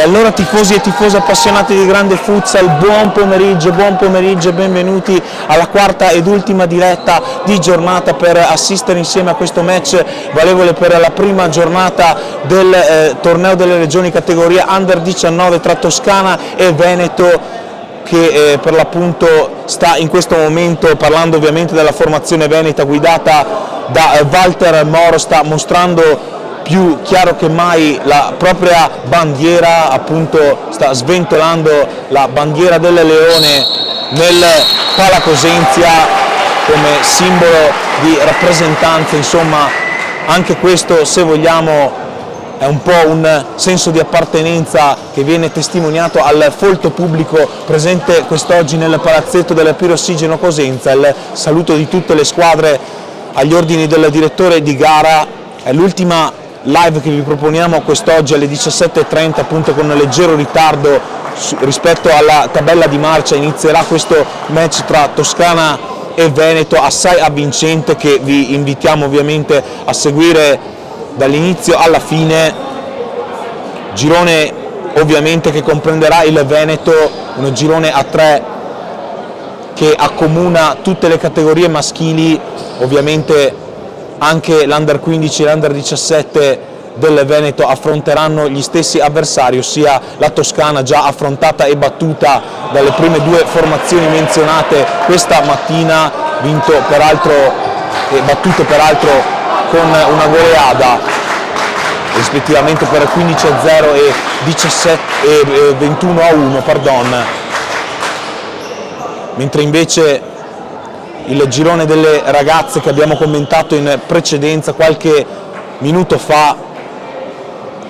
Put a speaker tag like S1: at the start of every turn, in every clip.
S1: E allora tifosi e tifose appassionati di grande futsal, buon pomeriggio e benvenuti alla quarta ed ultima diretta di giornata per assistere insieme a questo match valevole per la prima giornata del torneo delle regioni categoria Under 19 tra Toscana e Veneto, che per l'appunto sta in questo momento, parlando ovviamente della formazione veneta guidata da Walter Moro, sta mostrando più chiaro che mai la propria bandiera, appunto sta sventolando la bandiera del Leone nel Pala Cosenzia come simbolo di rappresentanza. Insomma, anche questo, se vogliamo, è un po' un senso di appartenenza che viene testimoniato al folto pubblico presente quest'oggi nel palazzetto del Pirossigeno Cosenza. Il saluto di tutte le squadre agli ordini del direttore di gara. È l'ultima live che vi proponiamo quest'oggi alle 17:30, appunto con un leggero ritardo rispetto alla tabella di marcia. Inizierà questo match tra Toscana e Veneto, assai avvincente, che vi invitiamo ovviamente a seguire dall'inizio alla fine. Girone ovviamente che comprenderà il Veneto, un girone a 3 che accomuna tutte le categorie maschili, ovviamente anche l'Under 15 e l'Under 17 del Veneto affronteranno gli stessi avversari, ossia la Toscana, già affrontata e battuta dalle prime due formazioni menzionate questa mattina, vinto peraltro e battute peraltro con una goleada rispettivamente per 15-0 e 21-1, mentre invece il girone delle ragazze che abbiamo commentato in precedenza qualche minuto fa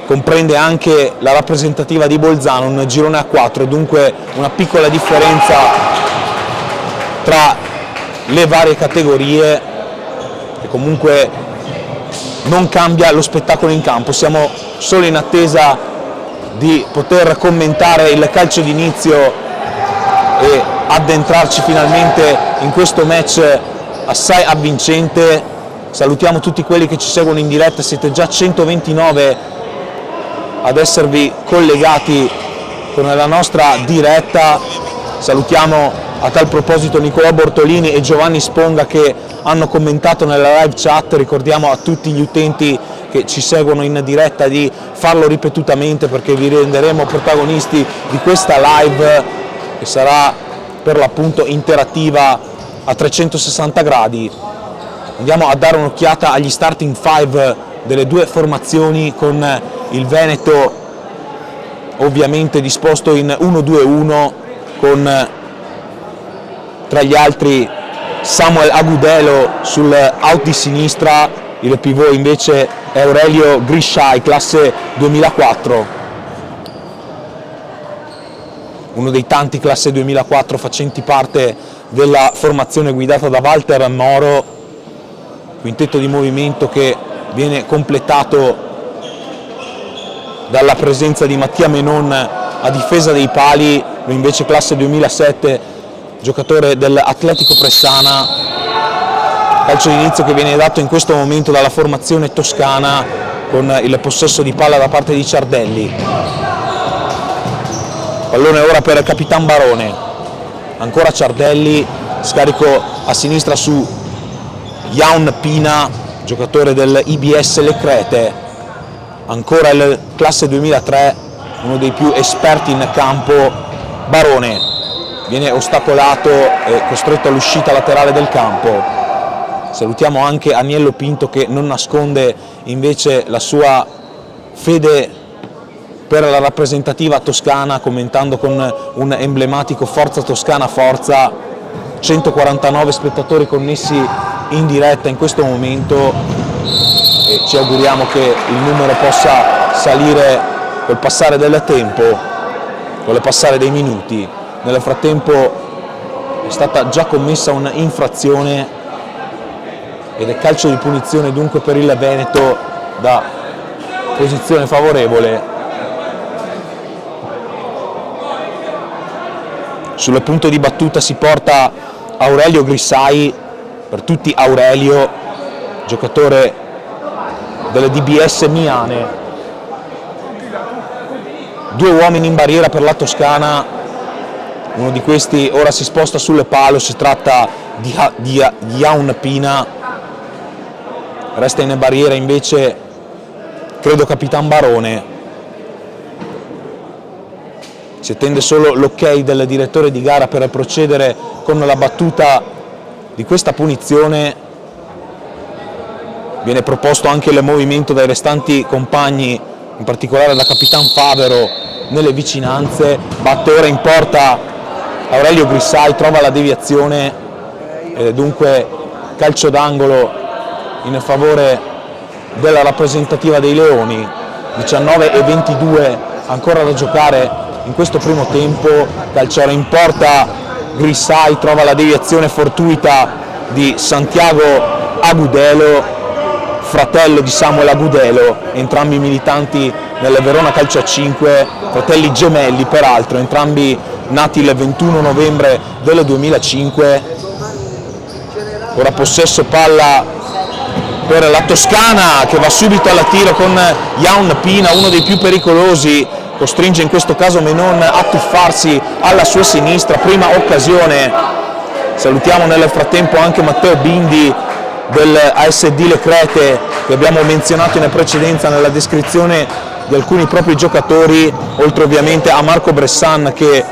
S1: comprende anche la rappresentativa di Bolzano, un girone a 4, dunque una piccola differenza tra le varie categorie che comunque non cambia lo spettacolo in campo. Siamo solo in attesa di poter commentare il calcio d'inizio e addentrarci finalmente in questo match assai avvincente. Salutiamo tutti quelli che ci seguono in diretta, siete già 129 ad esservi collegati con la nostra diretta. Salutiamo a tal proposito Nicolò Bortolini e Giovanni Sponga che hanno commentato nella live chat. Ricordiamo a tutti gli utenti che ci seguono in diretta di farlo ripetutamente, perché vi renderemo protagonisti di questa live che sarà per l'appunto interattiva a 360 gradi. Andiamo a dare un'occhiata agli starting 5 delle due formazioni, con il Veneto ovviamente disposto in 1-2-1 con tra gli altri Samuel Agudelo sul out di sinistra. Il pivot invece è Aurelio Grisciai, classe 2004, uno dei tanti classe 2004 facenti parte della formazione guidata da Walter Moro. Quintetto di movimento che viene completato dalla presenza di Mattia Menon a difesa dei pali, lui invece classe 2007, giocatore dell'Atletico Pressana. Calcio d'inizio che viene dato in questo momento dalla formazione toscana con il possesso di palla da parte di Ciardelli. Pallone ora per Capitan Barone, ancora Ciardelli, scarico a sinistra su Jaun Pina, giocatore del IBS Le Crete, ancora il classe 2003, uno dei più esperti in campo. Barone viene ostacolato e costretto all'uscita laterale del campo. Salutiamo anche Aniello Pinto che non nasconde invece la sua fede per la rappresentativa toscana, commentando con un emblematico Forza Toscana Forza. 149 spettatori connessi in diretta in questo momento e ci auguriamo che il numero possa salire col passare del tempo, con il passare dei minuti. Nel frattempo è stata già commessa un'infrazione ed è calcio di punizione dunque per il Veneto da posizione favorevole. Sul punto di battuta si porta Aurelio Grissai, per tutti Aurelio, giocatore delle DBS Miane. 2 uomini in barriera per la Toscana, uno di questi ora si sposta sulle palo, si tratta di Jaun Pina, resta in barriera invece credo Capitan Barone. Si attende solo l'ok del direttore di gara per procedere con la battuta di questa punizione. Viene proposto anche il movimento dai restanti compagni, in particolare da Capitan Favero nelle vicinanze. Batte ora in porta Aurelio Grissai, trova la deviazione e dunque calcio d'angolo in favore della rappresentativa dei Leoni. 19:22 ancora da giocare in questo primo tempo. Calcio ora in porta, Grissai trova la deviazione fortuita di Santiago Agudelo, fratello di Samuel Agudelo, entrambi militanti nel Verona Calcio a 5, fratelli gemelli peraltro, entrambi nati il 21 novembre del 2005. Ora possesso palla per la Toscana che va subito alla tiro con Jaun Pina, uno dei più pericolosi, costringe in questo caso Menon a tuffarsi alla sua sinistra, prima occasione. Salutiamo nel frattempo anche Matteo Bindi del ASD Le Crete, che abbiamo menzionato in precedenza nella descrizione di alcuni propri giocatori, oltre ovviamente a Marco Bressan che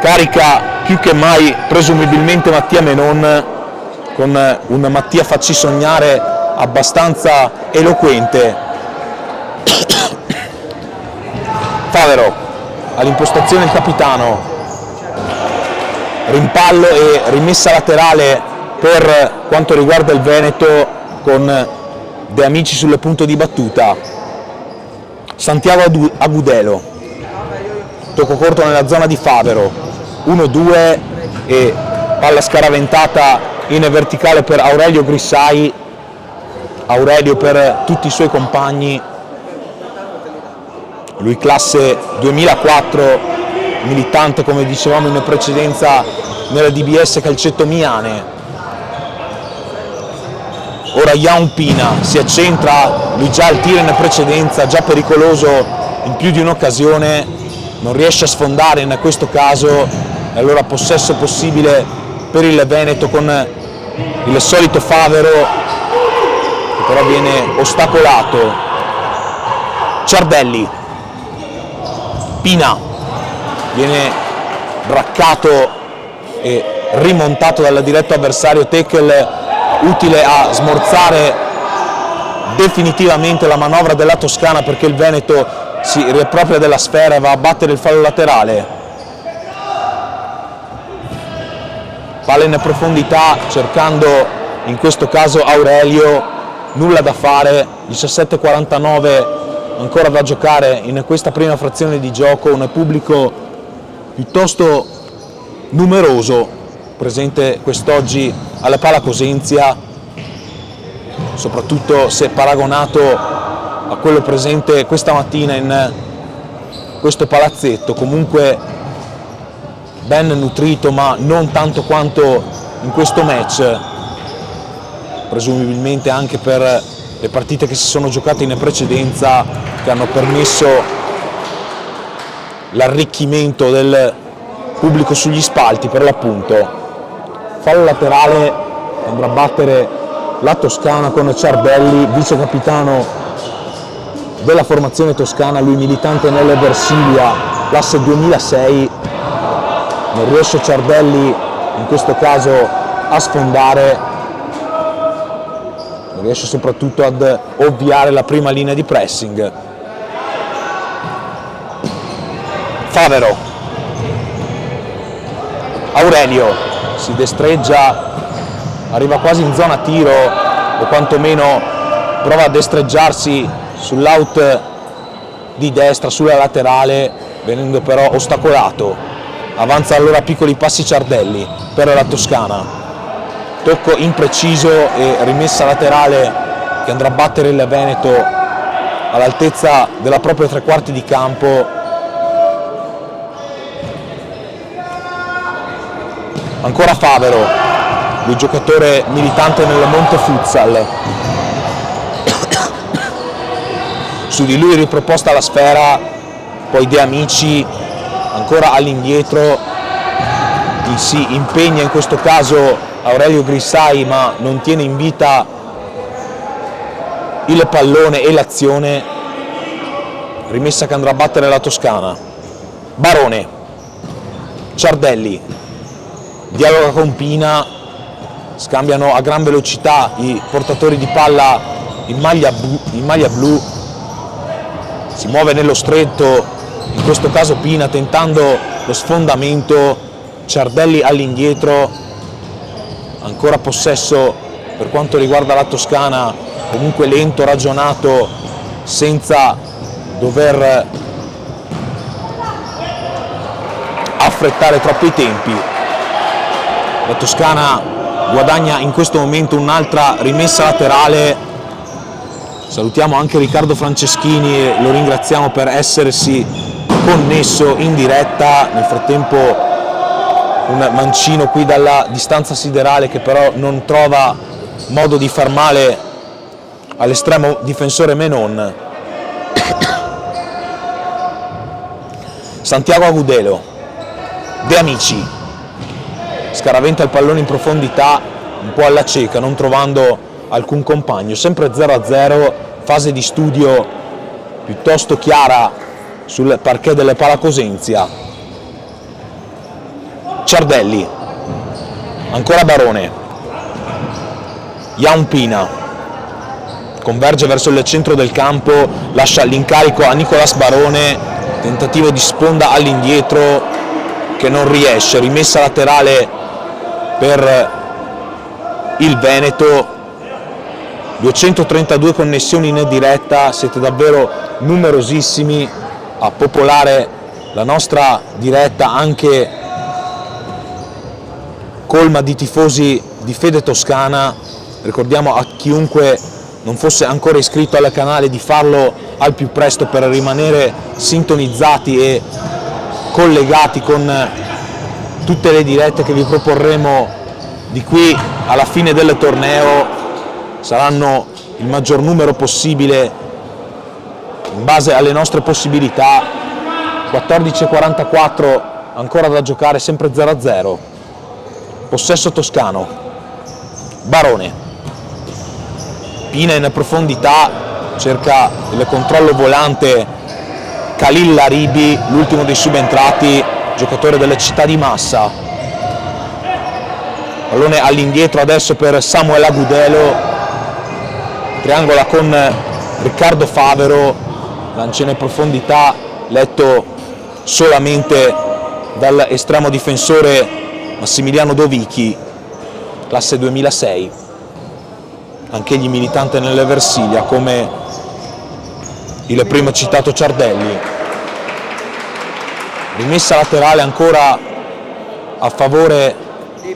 S1: carica più che mai presumibilmente Mattia Menon, con un Mattia facci sognare abbastanza eloquente. Favero all'impostazione il capitano, rimpallo e rimessa laterale per quanto riguarda il Veneto, con De Amici sul punto di battuta. Santiago Agudelo, tocco corto nella zona di Favero, 1-2 e palla scaraventata in verticale per Aurelio Grissai. Aurelio per tutti i suoi compagni, lui classe 2004, militante come dicevamo in precedenza nella DBS Calcetto Miane. Ora Jaun Pina si accentra, lui già al tiro in precedenza, già pericoloso in più di un'occasione, non riesce a sfondare in questo caso, e allora possesso possibile per il Veneto con il solito Favero, che però viene ostacolato. Ciardelli, Pina viene braccato e rimontato dal diretto avversario, tackle utile a smorzare definitivamente la manovra della Toscana, perché il Veneto si riappropria della sfera e va a battere il fallo laterale. Palla in profondità cercando in questo caso Aurelio, nulla da fare. 17:49 ancora da giocare in questa prima frazione di gioco, un pubblico piuttosto numeroso presente quest'oggi alla Pala Cosenza, soprattutto se paragonato a quello presente questa mattina in questo palazzetto, comunque ben nutrito ma non tanto quanto in questo match, presumibilmente anche per le partite che si sono giocate in precedenza, che hanno permesso l'arricchimento del pubblico sugli spalti per l'appunto. Fallo laterale, andrà a battere la Toscana con Ciardelli, vice capitano della formazione toscana, lui militante nelle Versilia, classe 2006. Non riesce Ciardelli in questo caso a sfondare, non riesce soprattutto ad ovviare la prima linea di pressing. Favero, Aurelio si destreggia, arriva quasi in zona tiro, o quantomeno prova a destreggiarsi sull'out di destra, sulla laterale, venendo però ostacolato. Avanza allora piccoli passi Ciardelli per la Toscana, tocco impreciso e rimessa laterale che andrà a battere il Veneto all'altezza della propria tre quarti di campo. Ancora Favero, lui giocatore militante nel Monte Futsal. Su di lui riproposta la sfera, poi De Amici ancora all'indietro, si impegna in questo caso Aurelio Grissai ma non tiene in vita il pallone e l'azione. Rimessa che andrà a battere la Toscana. Barone, Ciardelli, dialoga con Pina, scambiano a gran velocità i portatori di palla in maglia blu, si muove nello stretto, in questo caso Pina tentando lo sfondamento, Ciardelli all'indietro, ancora possesso per quanto riguarda la Toscana, comunque lento, ragionato, senza dover affrettare troppo i tempi. La Toscana guadagna in questo momento un'altra rimessa laterale. Salutiamo anche Riccardo Franceschini e lo ringraziamo per essersi connesso in diretta. Nel frattempo un mancino qui dalla distanza siderale che però non trova modo di far male all'estremo difensore Menon. Santiago Agudelo, De Amici, scaraventa il pallone in profondità, un po' alla cieca, non trovando alcun compagno, sempre 0-0, fase di studio piuttosto chiara sul parquet delle Palacosenzia. Ciardelli, ancora Barone, Jaun Pina, converge verso il centro del campo, lascia l'incarico a Nicolas Barone, tentativo di sponda all'indietro che non riesce, rimessa laterale per il Veneto. 232 connessioni in diretta, siete davvero numerosissimi a popolare la nostra diretta, anche colma di tifosi di Fede Toscana. Ricordiamo a chiunque non fosse ancora iscritto al canale di farlo al più presto per rimanere sintonizzati e collegati con tutte le dirette che vi proporremo di qui alla fine del torneo. Saranno il maggior numero possibile in base alle nostre possibilità. 14:44 ancora da giocare, sempre 0-0. Possesso toscano. Barone, Pina in profondità, cerca il controllo volante Khalil Laribi, l'ultimo dei subentrati, giocatore delle Città di Massa. Pallone all'indietro adesso per Samuel Agudelo, triangola con Riccardo Favero, lancia in profondità, letto solamente dall'estremo difensore Massimiliano Dovichi, classe 2006, anch'egli militante nelle Versilia come il primo citato Ciardelli. Rimessa laterale ancora a favore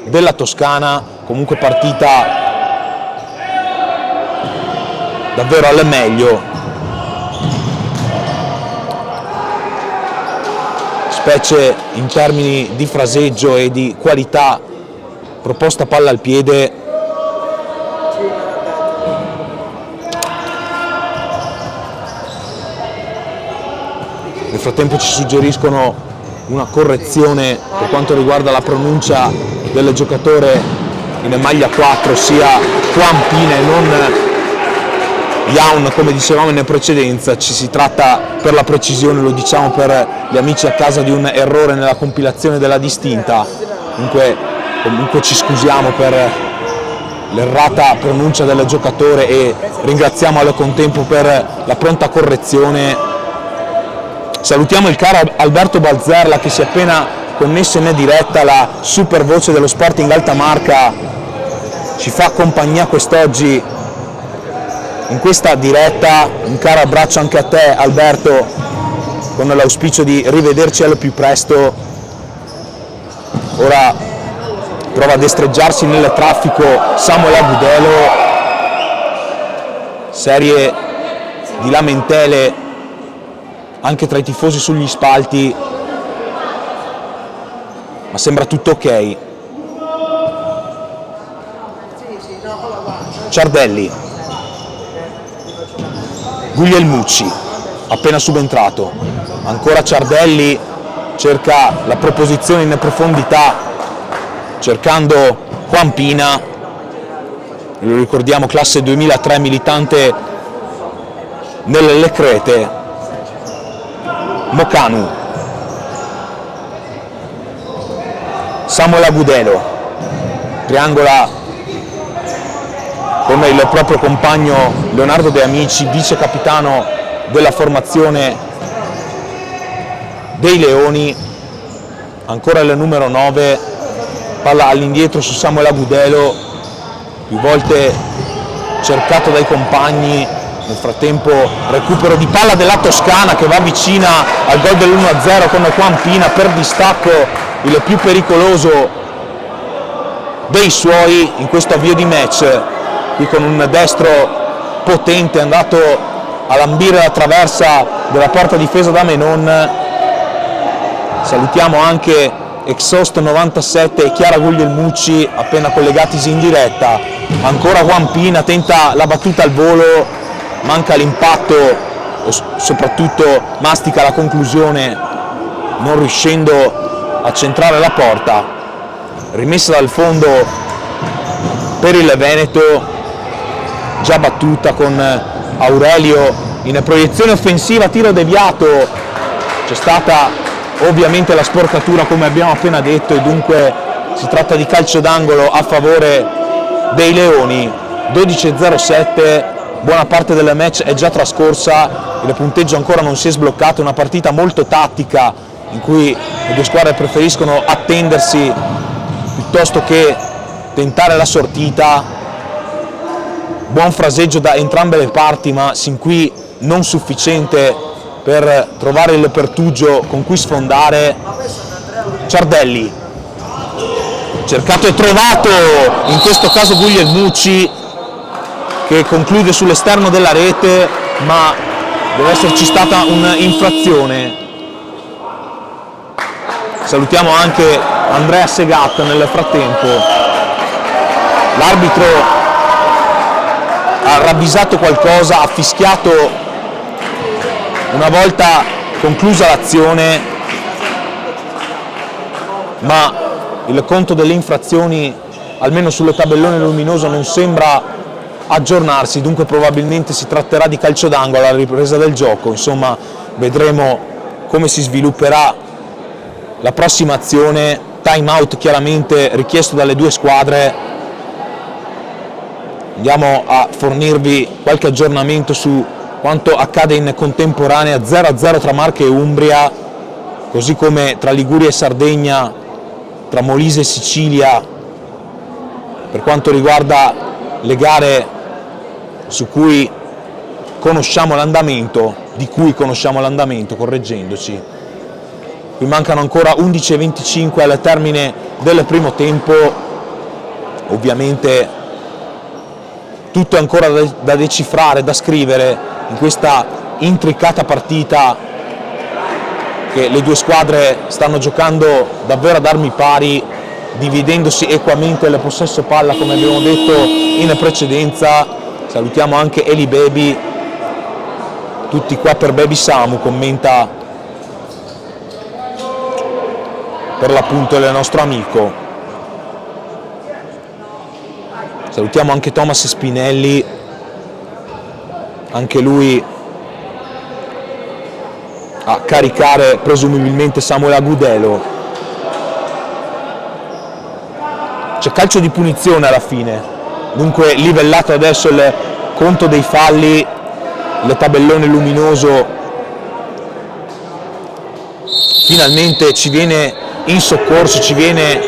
S1: della Toscana, comunque partita davvero al meglio, specie in termini di fraseggio e di qualità proposta palla al piede. Nel frattempo ci suggeriscono una correzione per quanto riguarda la pronuncia del giocatore in maglia 4, sia Juan Pina e non Jaun come dicevamo in precedenza. Ci si tratta, per la precisione, lo diciamo per gli amici a casa, di un errore nella compilazione della distinta. Comunque ci scusiamo per l'errata pronuncia del giocatore e ringraziamo al contempo per la pronta correzione. Salutiamo il caro Alberto Balzerla che si è appena connesso in diretta, la super voce dello Sporting Altamarca ci fa compagnia quest'oggi in questa diretta. Un caro abbraccio anche a te Alberto, con l'auspicio di rivederci al più presto. Ora prova a destreggiarsi nel traffico Samuel Agudelo, serie di lamentele anche tra i tifosi sugli spalti, ma sembra tutto ok. Ciardelli, Guglielmucci, appena subentrato. Ancora Ciardelli cerca la proposizione in profondità, cercando Juan Pina, lo ricordiamo classe 2003, militante nel Lecrete. Mocanu, Samuel Agudelo, triangola con il proprio compagno Leonardo De Amici, vice capitano della formazione dei Leoni. Ancora il numero 9, palla all'indietro su Samuel Agudelo, più volte cercato dai compagni. Nel frattempo recupero di palla della Toscana che va vicina al gol dell'1-0 con Juan Pina, per distacco il più pericoloso dei suoi in questo avvio di match, qui con un destro potente andato a lambire la traversa della porta difesa da Menon. Salutiamo anche Exhaust 97 e Chiara Guglielmucci appena collegatisi in diretta. Ancora Juan Pina tenta la battuta al volo, manca l'impatto, soprattutto mastica la conclusione, non riuscendo a centrare la porta. Rimessa dal fondo per il Veneto, già battuta con Aurelio in proiezione offensiva, tiro deviato. C'è stata ovviamente la sporcatura come abbiamo appena detto e dunque si tratta di calcio d'angolo a favore dei Leoni. 12-07, buona parte del match è già trascorsa, il punteggio ancora non si è sbloccato, una partita molto tattica in cui le due squadre preferiscono attendersi piuttosto che tentare la sortita. Buon fraseggio da entrambe le parti, ma sin qui non sufficiente per trovare il pertugio con cui sfondare. Ciardelli, cercato e trovato, in questo caso Guglielmucci, che conclude sull'esterno della rete, ma deve esserci stata un'infrazione. Salutiamo anche Andrea Segat nel frattempo. L'arbitro ha ravvisato qualcosa, ha fischiato una volta conclusa l'azione, ma il conto delle infrazioni, almeno sul tabellone luminoso, non sembra aggiornarsi, dunque probabilmente si tratterà di calcio d'angolo alla ripresa del gioco. Insomma, vedremo come si svilupperà la prossima azione. Time out chiaramente richiesto dalle due squadre. Andiamo a fornirvi qualche aggiornamento su quanto accade in contemporanea. 0-0 tra Marche e Umbria, così come tra Liguria e Sardegna, tra Molise e Sicilia, per quanto riguarda le gare su cui conosciamo l'andamento, correggendoci. Qui mancano ancora 11:25 al termine del primo tempo. Ovviamente tutto è ancora da decifrare, da scrivere in questa intricata partita che le due squadre stanno giocando davvero ad armi pari, dividendosi equamente il possesso palla come abbiamo detto in precedenza. Salutiamo anche Eli Baby, tutti qua per Baby Samu, commenta per l'appunto il nostro amico. Salutiamo anche Thomas Spinelli, anche lui a caricare presumibilmente Samuel Agudelo. C'è calcio di punizione alla fine, dunque livellato adesso il conto dei falli, il tabellone luminoso finalmente ci viene in soccorso, ci viene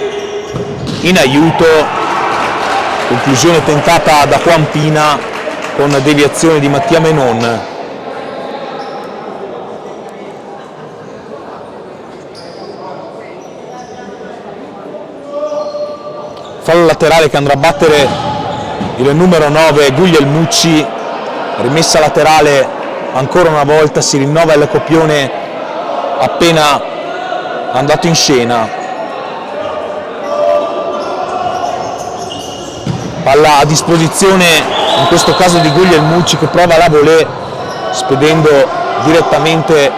S1: in aiuto. Conclusione tentata da Juan Pina con deviazione di Mattia Menon. Fallo laterale che andrà a battere il numero 9 Guglielmucci. Rimessa laterale ancora una volta, si rinnova il copione appena andato in scena. Palla a disposizione in questo caso di Guglielmucci, che prova la volée spedendo direttamente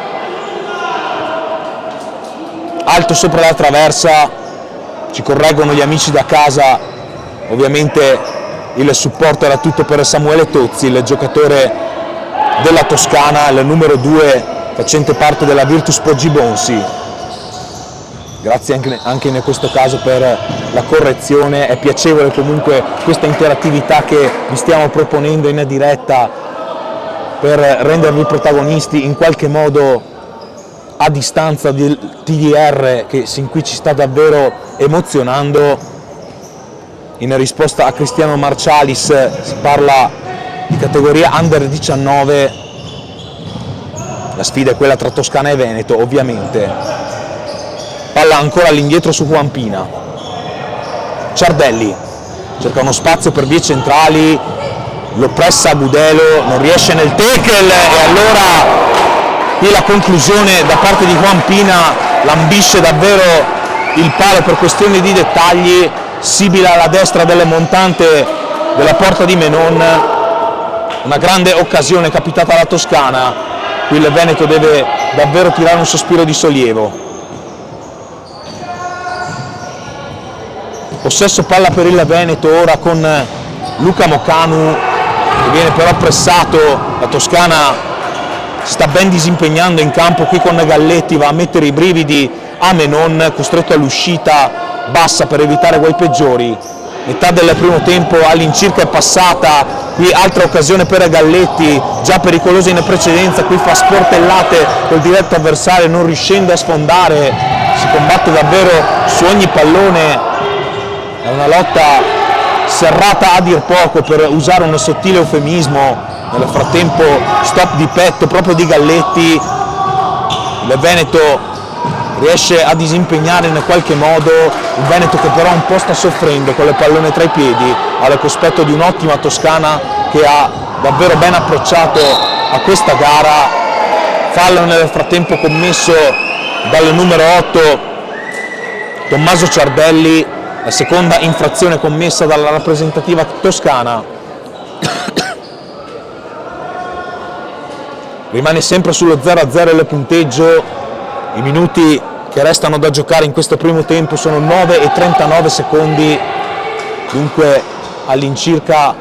S1: alto sopra la traversa. Ci correggono gli amici da casa, ovviamente il supporto era tutto per Samuele Tozzi, il giocatore della Toscana, il numero 2 facente parte della Virtus Poggibonsi. Grazie anche in questo caso per la correzione, è piacevole comunque questa interattività che vi stiamo proponendo in diretta per rendervi protagonisti in qualche modo a distanza del TDR che sin qui ci sta davvero emozionando. In risposta a Cristiano Marcialis si parla di categoria Under 19, la sfida è quella tra Toscana e Veneto ovviamente. Palla ancora all'indietro su Juanpina, Ciardelli cerca uno spazio per vie centrali, lo pressa Agudelo, non riesce nel tackle e allora qui la conclusione da parte di Juanpina, lambisce davvero il palo per questioni di dettagli, sibila alla destra delle montante della porta di Menon. Una grande occasione capitata alla Toscana, qui il Veneto deve davvero tirare un sospiro di sollievo. Possesso palla per il Veneto ora con Luca Mocanu che viene però pressato. La Toscana si sta ben disimpegnando in campo qui con Galletti, va a mettere i brividi a Menon, costretto all'uscita bassa per evitare guai peggiori. Metà del primo tempo all'incirca è passata, qui altra occasione per Galletti, già pericolosa in precedenza, qui fa sportellate col diretto avversario non riuscendo a sfondare. Si combatte davvero su ogni pallone, è una lotta serrata a dir poco, per usare un sottile eufemismo. Nel frattempo stop di petto proprio di Galletti, il Veneto riesce a disimpegnare in qualche modo, il Veneto che però un po' sta soffrendo con le pallone tra i piedi, al cospetto di un'ottima Toscana che ha davvero ben approcciato a questa gara. Fallo nel frattempo commesso dal numero 8 Tommaso Ciardelli, la seconda infrazione commessa dalla rappresentativa toscana. Rimane sempre sullo 0-0 il punteggio, i minuti che restano da giocare in questo primo tempo sono 9 e 39 secondi, dunque all'incirca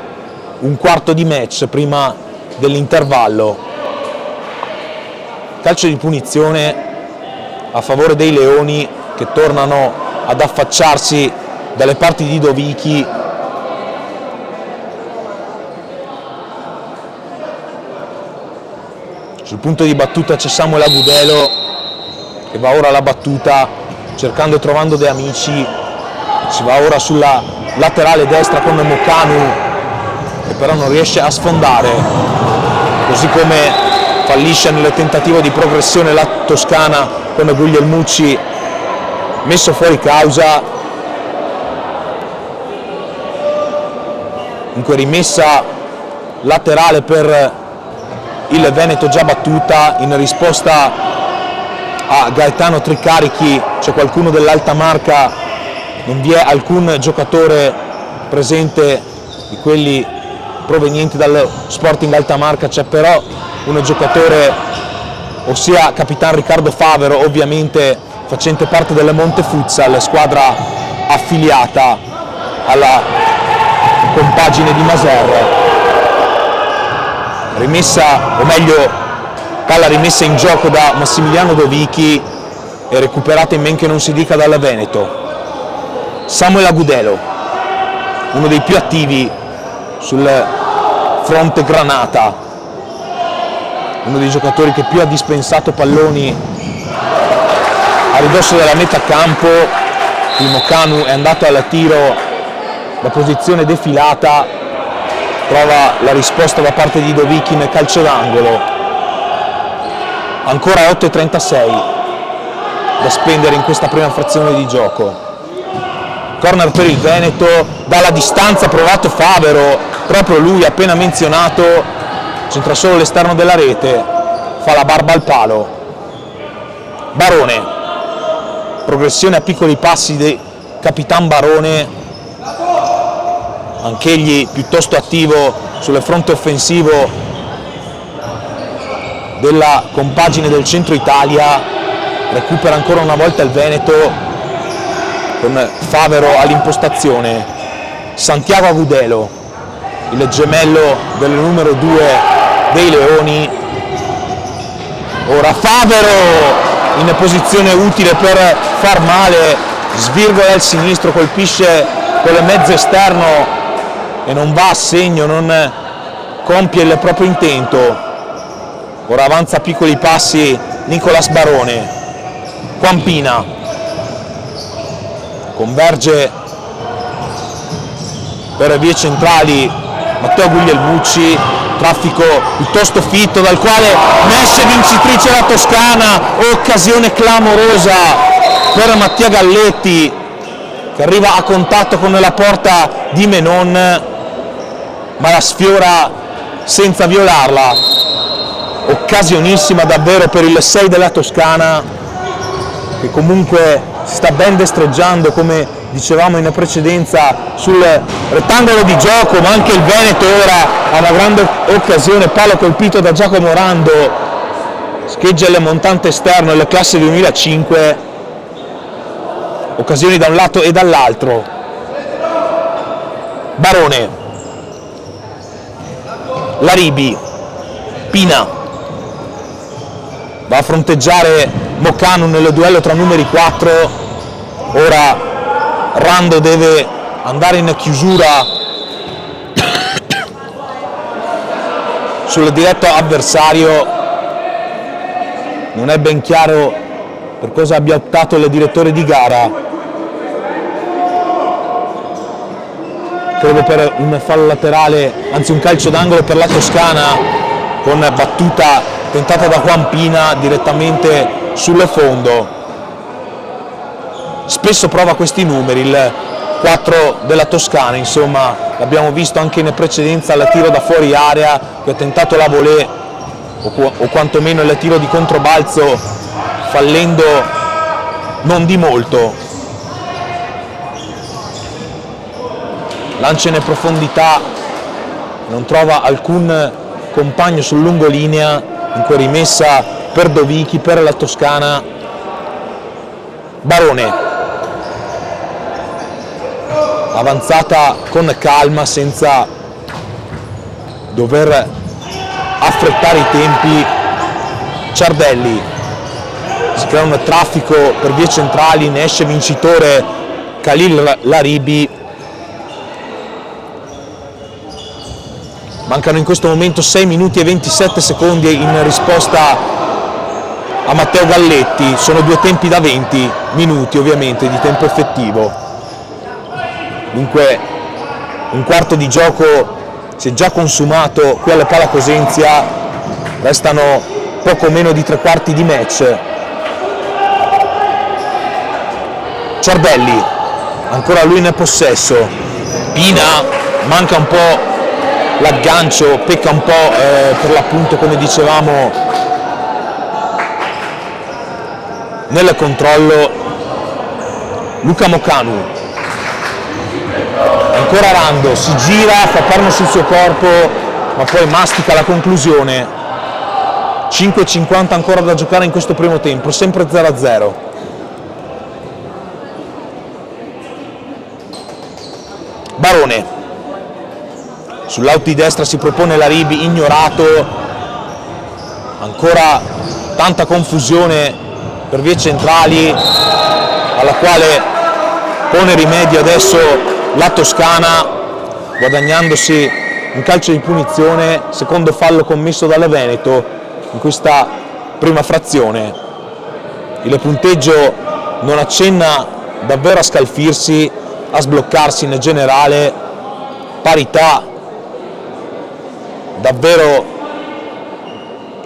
S1: un quarto di match prima dell'intervallo. Calcio di punizione a favore dei Leoni che tornano ad affacciarsi dalle parti di Dovichi. Sul punto di battuta c'è Samuel Agudelo che va ora alla battuta cercando e trovando De Amici. Si va ora sulla laterale destra con Mocanu che però non riesce a sfondare, così come fallisce nel tentativo di progressione la Toscana con Guglielmucci messo fuori causa. Dunque rimessa laterale per il Veneto già battuta. In risposta a Gaetano Tricarichi c'è qualcuno dell'alta marca, non vi è alcun giocatore presente di quelli provenienti dal Sporting Alta Marca, c'è però un giocatore, ossia Capitan Riccardo Favero, ovviamente facente parte del Monte Futsal, squadra affiliata alla compagine di Maser. Rimessa, o meglio palla rimessa in gioco da Massimiliano Dovichi e recuperata in men che non si dica dal Veneto. Samuel Agudelo, uno dei più attivi sul fronte granata, uno dei giocatori che più ha dispensato palloni a ridosso della metà campo. Il Mocanu è andato al tiro da posizione defilata, trova la risposta da parte di Dovichi nel calcio d'angolo. Ancora 8:36 da spendere in questa prima frazione di gioco. Corner per il Veneto, dalla distanza provato Favero, proprio lui appena menzionato, centra solo l'esterno della rete, fa la barba al palo. Barone, progressione a piccoli passi di Capitan Barone, anch'egli piuttosto attivo sul fronte offensivo della compagine del centro Italia, recupera ancora una volta il Veneto con Favero all'impostazione, Santiago Agudelo, il gemello del numero 2 dei Leoni, ora Favero in posizione utile per far male, svirgola il sinistro, colpisce con il mezzo esterno e non va a segno, non compie il proprio intento. Ora avanza a piccoli passi Nicolas Barone, Quampina converge per vie centrali Matteo Guglielmucci, traffico piuttosto fitto dal quale ne esce vincitrice la Toscana, occasione clamorosa per Mattia Galletti che arriva a contatto con la porta di Menon ma la sfiora senza violarla. Occasionissima davvero per il 6 della Toscana, che comunque si sta ben destreggiando, come dicevamo in precedenza, sul rettangolo di gioco, ma anche il Veneto ora ha una grande occasione, palo colpito da Giacomo Rando, scheggia il montante esterno della classe 2005, occasioni da un lato e dall'altro. Barone, Laribi, Pina, va a fronteggiare Mocanu nel duello tra numeri 4, ora Rando deve andare in chiusura sul diretto avversario, non è ben chiaro per cosa abbia optato il direttore di gara, credo per un fallo laterale, anzi un calcio d'angolo per la Toscana con battuta tentata da Quampina direttamente sul fondo. Spesso prova questi numeri, il 4 della Toscana, insomma, l'abbiamo visto anche in precedenza al tiro da fuori area, che ha tentato la volée o quantomeno il tiro di controbalzo, fallendo non di molto. Lancia in profondità, non trova alcun compagno sul lungolinea, in rimessa per Dovichi, per la Toscana. Barone, avanzata con calma senza dover affrettare i tempi. Ciardelli, si crea un traffico per vie centrali, ne esce vincitore Khalil Laribi. Mancano in questo momento 6 minuti e 27 secondi in risposta a Matteo Galletti, sono due tempi da 20 minuti ovviamente di tempo effettivo. Dunque un quarto di gioco si è già consumato qui alla Pala Cosenzia, restano poco meno di 3/4 di match. Ciardelli, ancora lui in possesso, Pina manca un po' l'aggancio, pecca un po' per l'appunto, come dicevamo, nel controllo. Luca Mocanu, ancora Rando, si gira, fa perno sul suo corpo ma poi mastica la conclusione. 5:50 ancora da giocare in questo primo tempo, sempre 0-0. Barone, sull'out di destra si propone Laribi, ignorato, ancora tanta confusione per vie centrali alla quale pone rimedio adesso la Toscana, guadagnandosi un calcio di punizione, secondo fallo commesso dalla Veneto in questa prima frazione. Il punteggio non accenna davvero a scalfirsi, a sbloccarsi in generale, parità davvero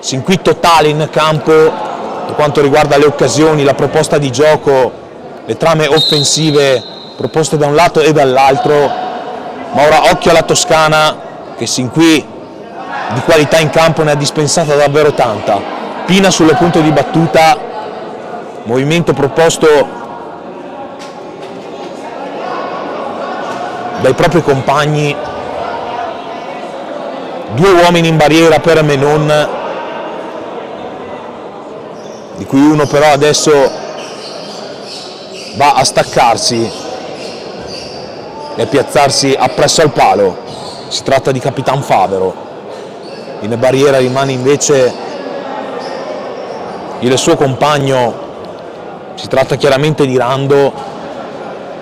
S1: sin qui totale in campo per quanto riguarda le occasioni, la proposta di gioco, le trame offensive proposte da un lato e dall'altro. Ma ora occhio alla Toscana, che sin qui di qualità in campo ne ha dispensata davvero tanta. Pina sul punto di battuta, movimento proposto dai propri compagni, due uomini in barriera per Menon, di cui uno però adesso va a staccarsi e a piazzarsi appresso al palo. Si tratta di Capitan Favero. In barriera rimane invece il suo compagno, si tratta chiaramente di Rando.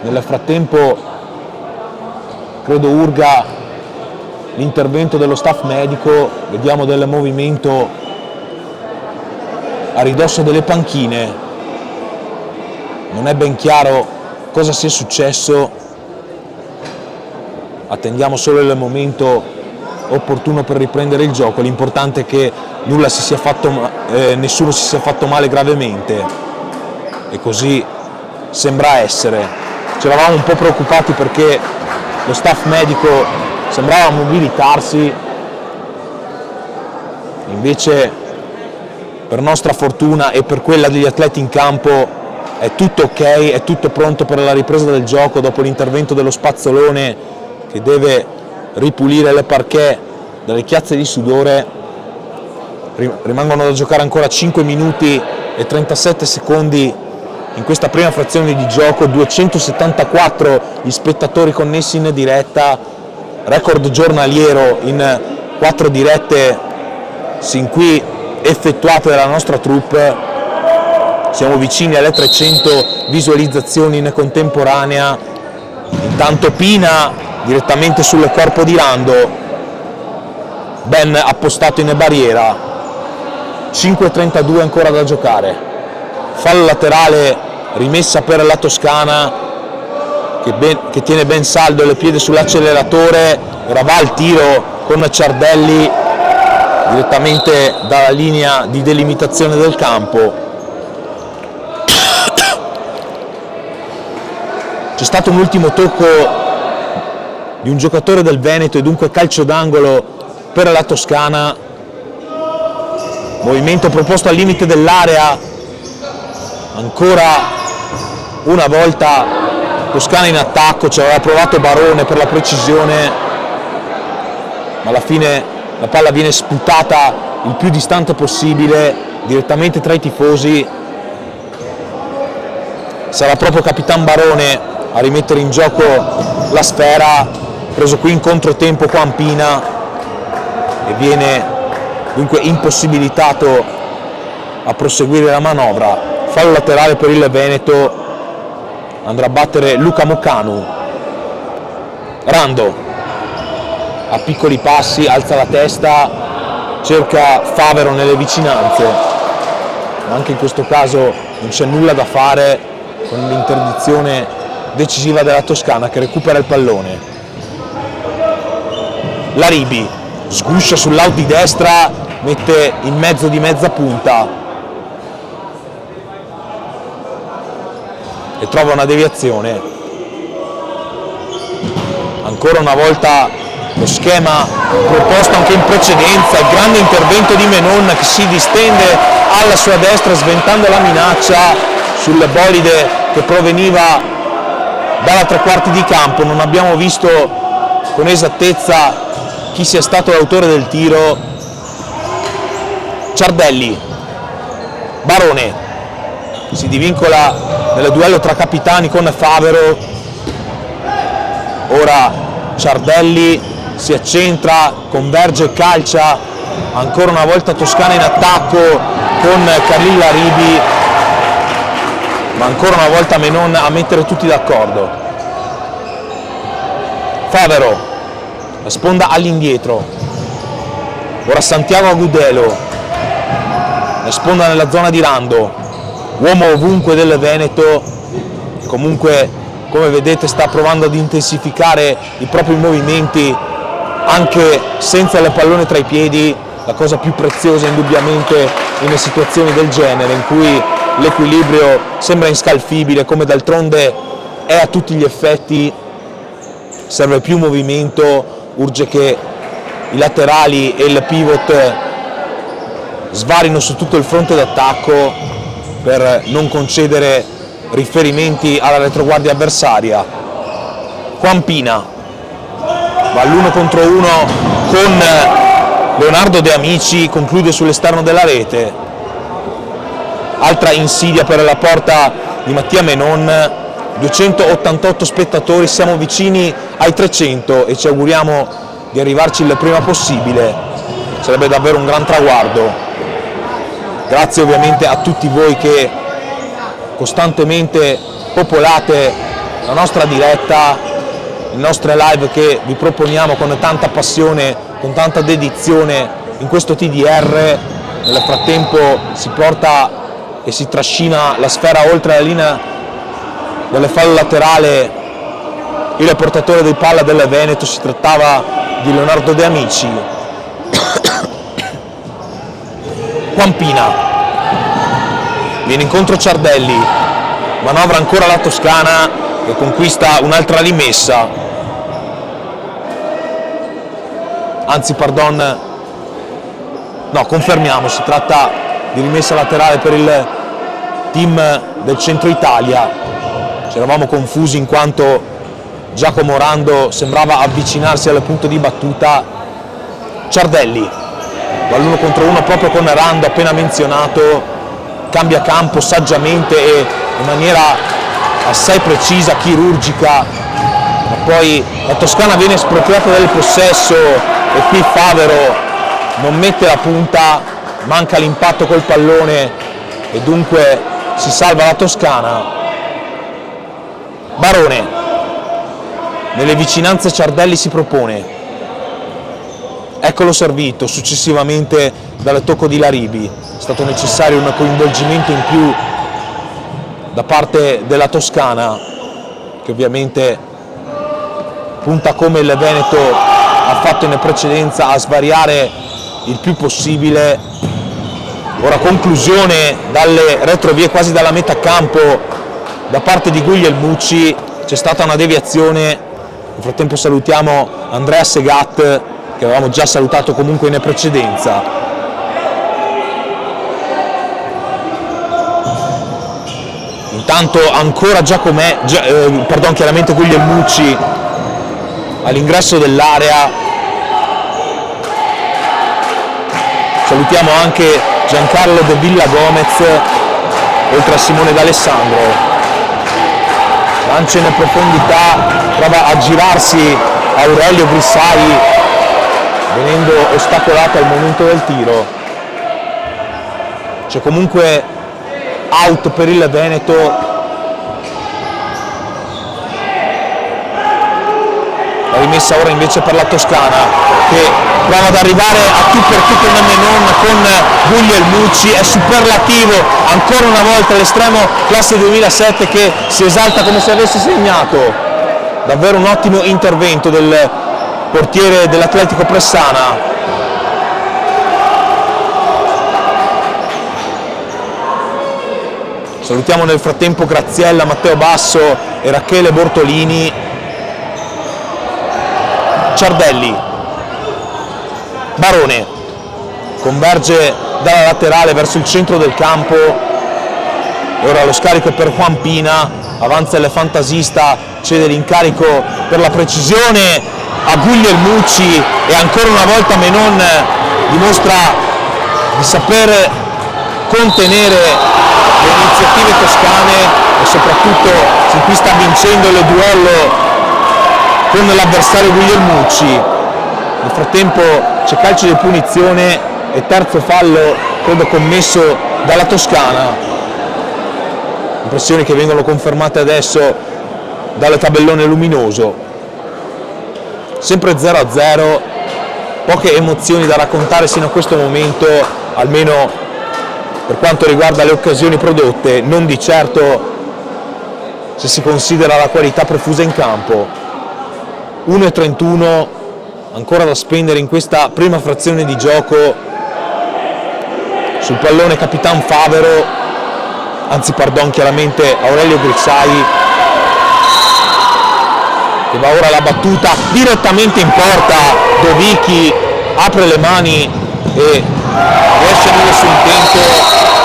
S1: Nel frattempo credo urga l'intervento dello staff medico, vediamo del movimento a ridosso delle panchine, non è ben chiaro cosa sia successo, attendiamo solo il momento opportuno per riprendere il gioco. L'importante è che nessuno si sia fatto male gravemente, e così sembra essere. Ci eravamo un po' preoccupati perché lo staff medico sembrava mobilitarsi, invece per nostra fortuna e per quella degli atleti in campo è tutto ok, è tutto pronto per la ripresa del gioco dopo l'intervento dello spazzolone che deve ripulire le parquet dalle chiazze di sudore. Rimangono da giocare ancora 5 minuti e 37 secondi in questa prima frazione di gioco, 274 gli spettatori connessi in diretta, record giornaliero in 4 dirette sin qui effettuate dalla nostra troupe. Siamo vicini alle 300 visualizzazioni in contemporanea. Intanto Pina direttamente sul corpo di Rando, ben appostato in barriera. 5:32 ancora da giocare. Fallo laterale rimessa per la Toscana che tiene ben saldo le piedi sull'acceleratore. Ora va al tiro con Ciardelli direttamente dalla linea di delimitazione del campo. C'è stato un ultimo tocco di un giocatore del Veneto e dunque calcio d'angolo per la Toscana. Movimento proposto al limite dell'area, ancora una volta Toscana in attacco, ci aveva provato Barone per la precisione, ma alla fine la palla viene sputata il più distante possibile, direttamente tra i tifosi. Sarà proprio Capitan Barone a rimettere in gioco la sfera, preso qui in controtempo Campina, e viene dunque impossibilitato a proseguire la manovra. Fallo laterale per il Veneto, andrà a battere Luca Moccanu. Rando a piccoli passi alza la testa, cerca Favero nelle vicinanze, ma anche in questo caso non c'è nulla da fare con l'interdizione decisiva della Toscana che recupera il pallone. Laribi sguscia sull'out di destra, mette in mezzo di mezza punta e trova una deviazione. Ancora una volta lo schema proposto anche in precedenza, il grande intervento di Menon che si distende alla sua destra sventando la minaccia sul bolide che proveniva dalla tre quarti di campo. Non abbiamo visto con esattezza chi sia stato l'autore del tiro. Ciardelli, Barone si divincola nel duello tra capitani con Favero. Ora Ciardelli si accentra, converge e calcia, ancora una volta Toscana in attacco con Khalil Laribi, ma ancora una volta Menon a mettere tutti d'accordo. Favero, la sponda all'indietro, ora Santiago Agudelo, la sponda nella zona di Rando, uomo ovunque del Veneto, comunque come vedete sta provando ad intensificare i propri movimenti anche senza il pallone tra i piedi, la cosa più preziosa indubbiamente in situazioni del genere in cui l'equilibrio sembra inscalfibile, come d'altronde è a tutti gli effetti. Serve più movimento, urge che i laterali e il pivot svarino su tutto il fronte d'attacco per non concedere riferimenti alla retroguardia avversaria. Campina va all'1 contro 1 con Leonardo De Amici, conclude sull'esterno della rete. altra insidia per la porta di Mattia Menon. 288 spettatori, siamo vicini ai 300 e ci auguriamo di arrivarci il prima possibile, sarebbe davvero un gran traguardo. Grazie ovviamente a tutti voi che costantemente popolate la nostra diretta, le nostre live che vi proponiamo con tanta passione, con tanta dedizione in questo TDR. Nel frattempo si porta e si trascina la sfera oltre la linea del fallo laterale il portatore di palla del Veneto, si trattava di Leonardo De Amici. Quampina, viene incontro Ciardelli, manovra ancora la Toscana che conquista un'altra rimessa, anzi pardon, no, confermiamo, si tratta di rimessa laterale per il team del centro Italia. Ci eravamo confusi in quanto Giacomo Rando sembrava avvicinarsi al punto di battuta. Ciardelli va all'1 contro 1 proprio con Rando appena menzionato, cambia campo saggiamente e in maniera assai precisa, chirurgica, ma poi la Toscana viene espropriata del possesso e qui Favero non mette la punta, manca l'impatto col pallone e dunque si salva la Toscana. Barone, nelle vicinanze Ciardelli si propone, eccolo servito successivamente dal tocco di Laribi. È stato necessario un coinvolgimento in più da parte della Toscana, che ovviamente punta come il Veneto ha fatto in precedenza a svariare il più possibile. Ora conclusione dalle retrovie, quasi dalla metà campo, da parte di Guglielmucci. C'è stata una deviazione. Nel frattempo salutiamo Andrea Segat, che avevamo già salutato comunque in precedenza. Intanto ancora chiaramente Guglielmucci all'ingresso dell'area. Salutiamo anche Giancarlo De Villa Gomez, oltre a Simone D'Alessandro. Lancia in profondità, prova a girarsi Aurelio Grissai, venendo ostacolato al momento del tiro. C'è comunque out per il Veneto. La rimessa ora invece per la Toscana, che prova ad arrivare a tu per tu con Menon, con Guglielmucci. È superlativo ancora una volta l'estremo classe 2007 che si esalta come se avesse segnato. Davvero un ottimo intervento del portiere dell'Atletico Pressana. Salutiamo nel frattempo Graziella, Matteo Basso e Rachele Bortolini. Ciardelli, Barone converge dalla laterale verso il centro del campo e ora lo scarico per Quampina, avanza il fantasista, cede l'incarico per la precisione a Guglielmucci e ancora una volta Menon dimostra di saper contenere le iniziative toscane e soprattutto sin qui sta vincendo il duello con l'avversario Guglielmucci. Nel frattempo c'è calcio di punizione e terzo fallo credo commesso dalla Toscana. Impressioni che vengono confermate adesso dal tabellone luminoso. Sempre 0-0, poche emozioni da raccontare sino a questo momento, almeno per quanto riguarda le occasioni prodotte, non di certo se si considera la qualità profusa in campo. 1:31 ancora da spendere in questa prima frazione di gioco. Sul pallone Capitan Favero, chiaramente Aurelio Grissai, che va ora alla battuta direttamente in porta. Dovicchi apre le mani e riesce a venire sul intento.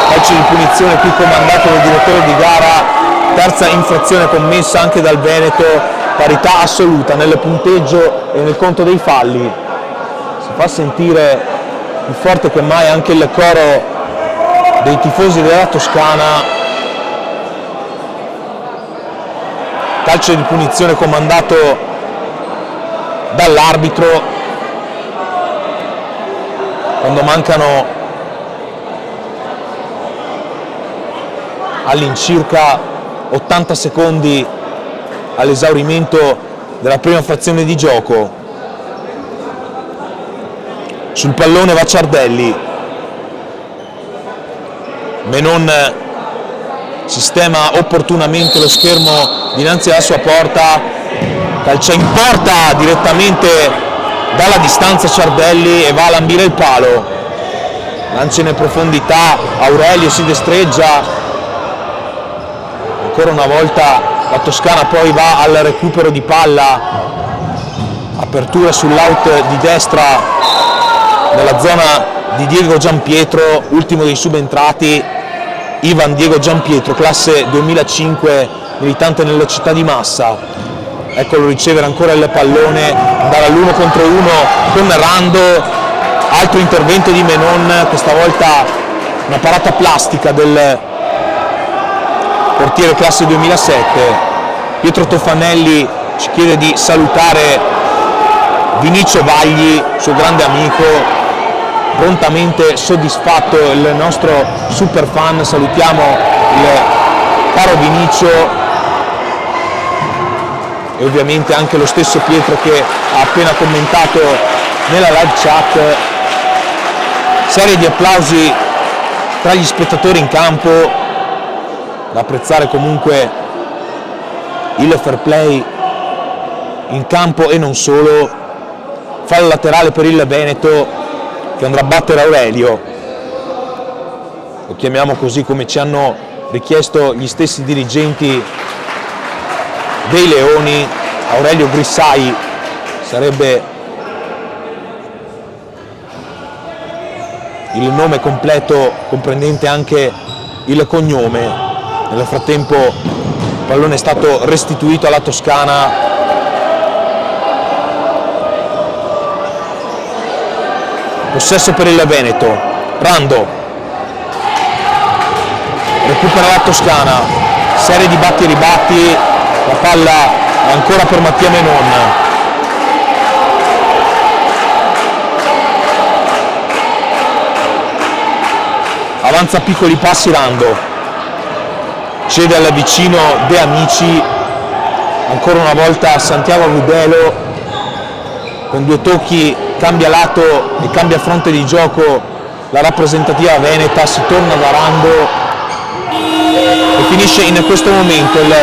S1: Calcio di punizione qui comandato dal direttore di gara, terza infrazione commessa anche dal Veneto. Parità assoluta nel punteggio e nel conto dei falli. Si fa sentire più forte che mai anche il coro dei tifosi della Toscana. Calcio di punizione comandato dall'arbitro quando mancano all'incirca 80 secondi all'esaurimento della prima frazione di gioco. Sul pallone va Ciardelli, Menon sistema opportunamente lo schermo dinanzi alla sua porta, calcia in porta direttamente dalla distanza Ciardelli e va a lambire il palo. Lancia in profondità, Aurelio si destreggia, ancora una volta la Toscana poi va al recupero di palla, apertura sull'out di destra nella zona di Diego Giampietro, ultimo dei subentrati, Ivan Diego Giampietro, classe 2005, militante nella città di Massa. Eccolo ricevere ancora il pallone, andare all'1 contro 1 con Rando, altro intervento di Menon, questa volta una parata plastica del portiere classe 2007. Pietro Toffanelli ci chiede di salutare Vinicio Vagli, suo grande amico, prontamente soddisfatto il nostro super fan. Salutiamo il caro Vinicio e ovviamente anche lo stesso Pietro che ha appena commentato nella live chat. Serie di applausi tra gli spettatori in campo, da apprezzare comunque il fair play in campo e non solo. Fallo laterale per il Veneto che andrà a battere Aurelio, lo chiamiamo così come ci hanno richiesto gli stessi dirigenti dei Leoni. Aurelio Grissai sarebbe il nome completo, comprendente anche il cognome. Nel frattempo il pallone è stato restituito alla Toscana. Possesso per il Veneto, Rando recupera la Toscana, serie di batti e ribatti, la palla è ancora per Mattia Menon. Avanza a piccoli passi Rando, cede al vicino De Amici, ancora una volta Santiago Agudelo, con due tocchi cambia lato e cambia fronte di gioco la rappresentativa veneta, si torna da Rando e finisce in questo momento il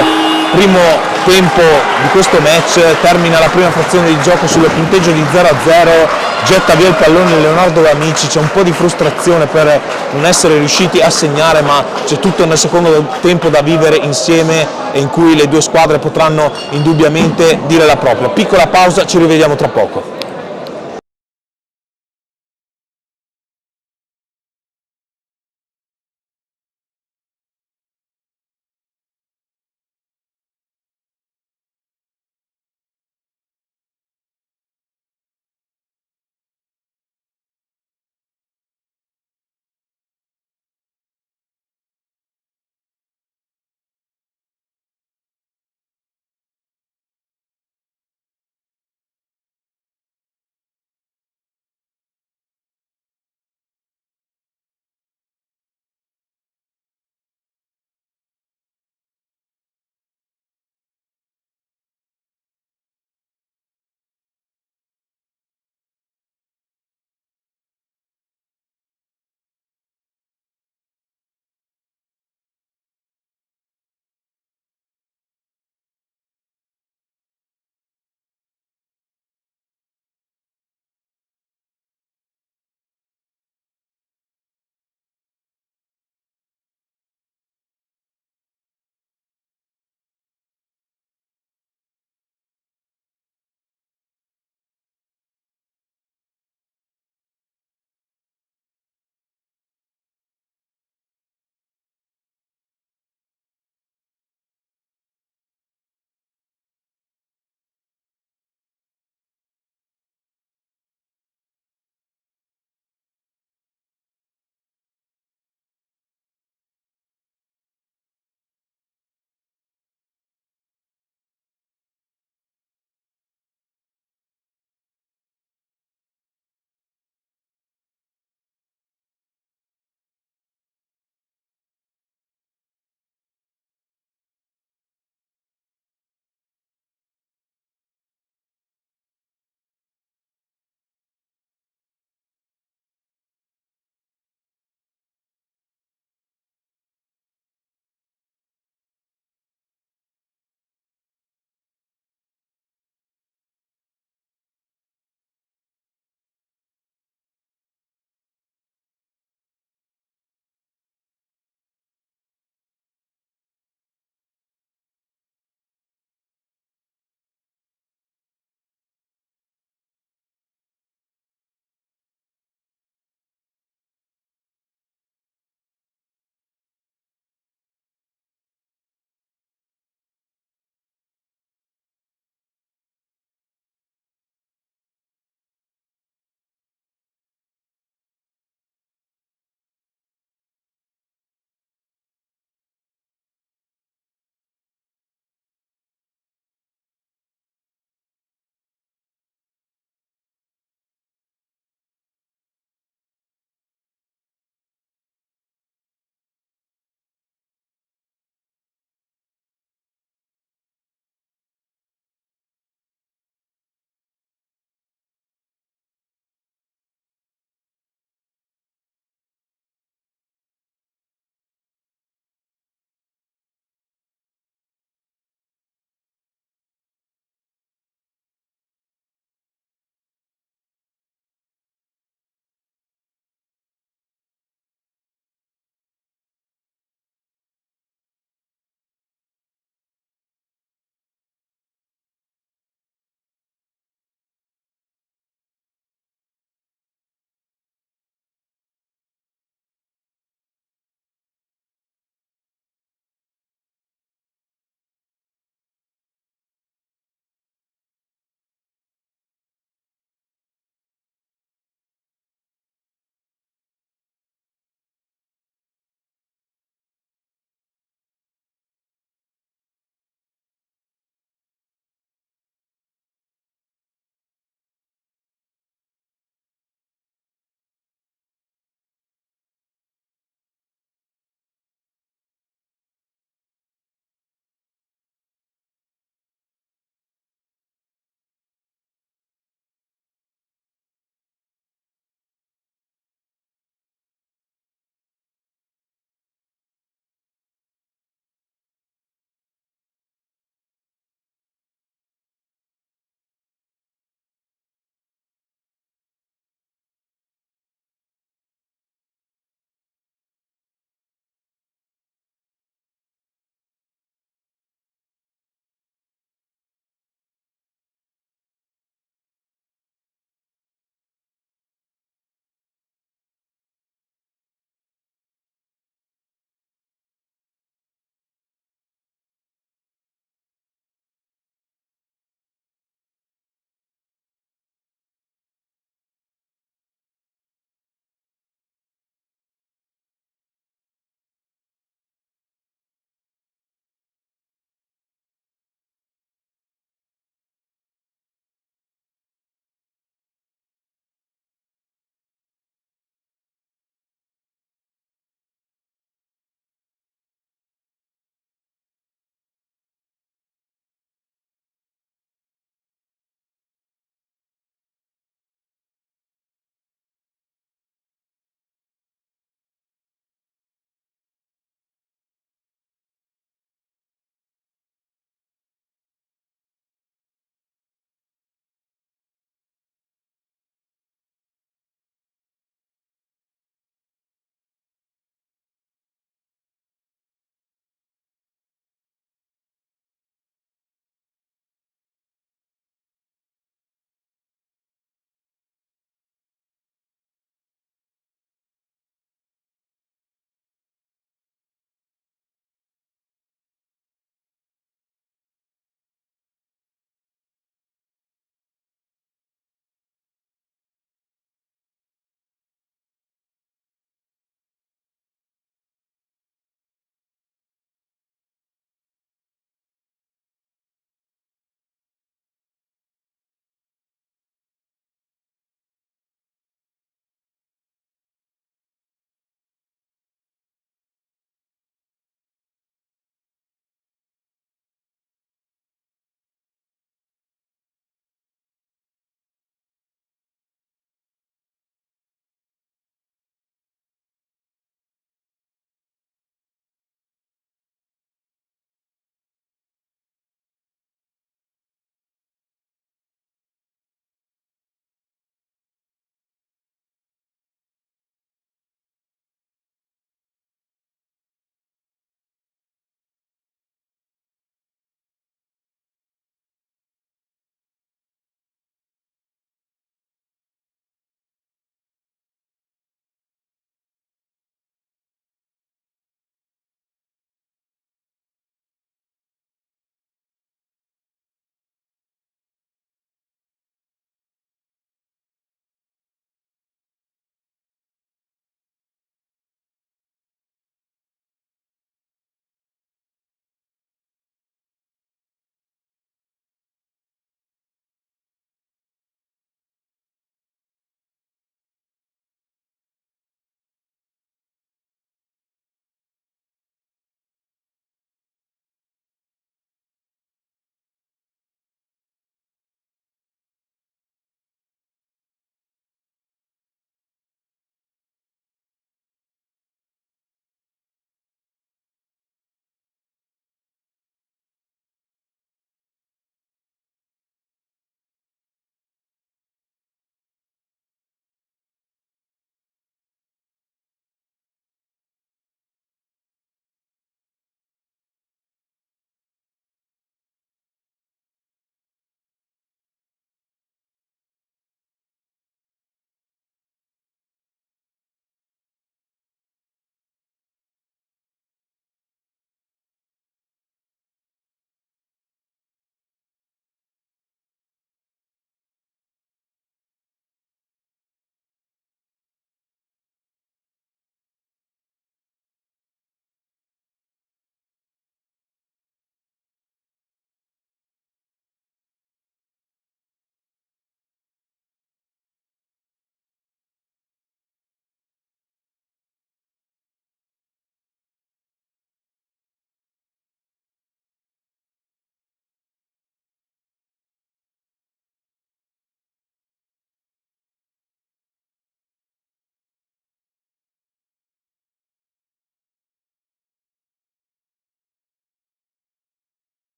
S1: primo tempo di questo match. Termina la prima frazione di gioco sul punteggio di 0-0, getta via il pallone Leonardo Amici. C'è un po' di frustrazione per non essere riusciti a segnare, ma c'è tutto nel secondo tempo da vivere insieme e in cui le due squadre potranno indubbiamente dire la propria. Piccola pausa, ci rivediamo tra poco.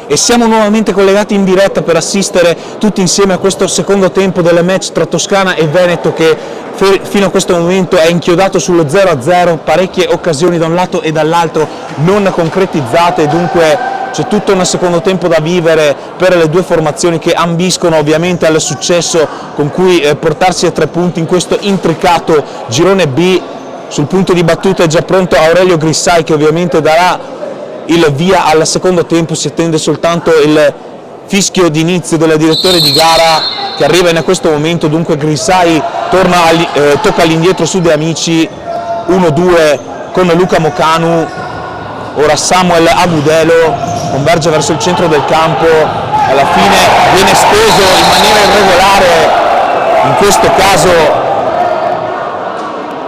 S1: E siamo nuovamente collegati in diretta per assistere tutti insieme a questo secondo tempo del match tra Toscana e Veneto, che fino a questo momento è inchiodato sullo 0-0, parecchie occasioni da un lato e dall'altro non concretizzate, dunque c'è tutto un secondo tempo da vivere per le due formazioni che ambiscono ovviamente al successo con cui portarsi a 3 punti in questo intricato girone B. Sul punto di battuta è già pronto Aurelio Grissai, che ovviamente darà il via al secondo tempo. Si attende soltanto il fischio d'inizio del direttore di gara che arriva in questo momento, dunque Grissai tocca all'indietro su De Amici, 1-2 con Luca Mocanu. Ora Samuel Agudelo converge verso il centro del campo, alla fine viene steso in maniera irregolare,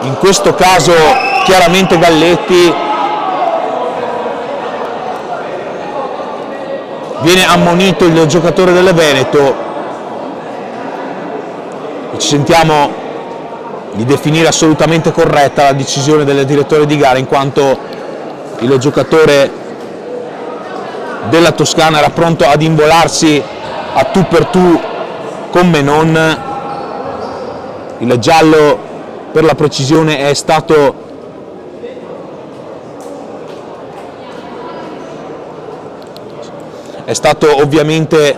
S1: in questo caso chiaramente Galletti. Viene ammonito il giocatore del Veneto e ci sentiamo di definire assolutamente corretta la decisione del direttore di gara, in quanto il giocatore della Toscana era pronto ad involarsi a tu per tu con Menon. Il giallo, per la precisione, è stato ovviamente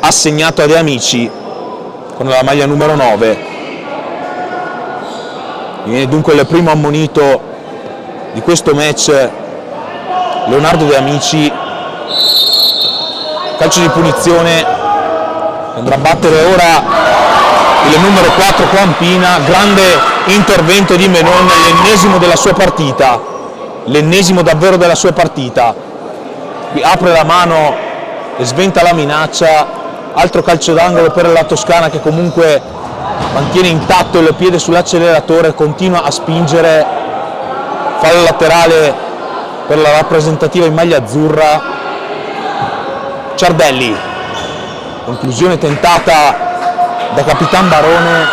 S1: assegnato a De Amici con la maglia numero 9. Viene dunque il primo ammonito di questo match Leonardo De Amici. Calcio di punizione, andrà a battere ora il numero 4 Campina. Grande intervento di Menon, l'ennesimo della sua partita, l'ennesimo davvero della sua partita. Qui apre la mano e sventa la minaccia. Altro calcio d'angolo per la Toscana, che comunque mantiene intatto il piede sull'acceleratore, continua a spingere. Fallo laterale per la rappresentativa in maglia azzurra. Ciardelli, conclusione tentata da Capitan Barone.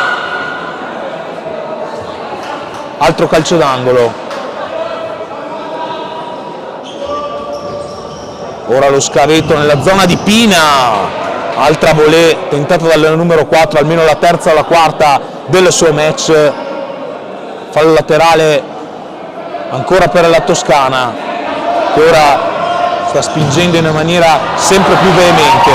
S1: Altro calcio d'angolo. Ora lo scavetto nella zona di Pina, altra volée tentata dal numero 4, almeno la terza o la quarta del suo match. Fallo laterale ancora per la Toscana, che ora sta spingendo in maniera sempre più veemente.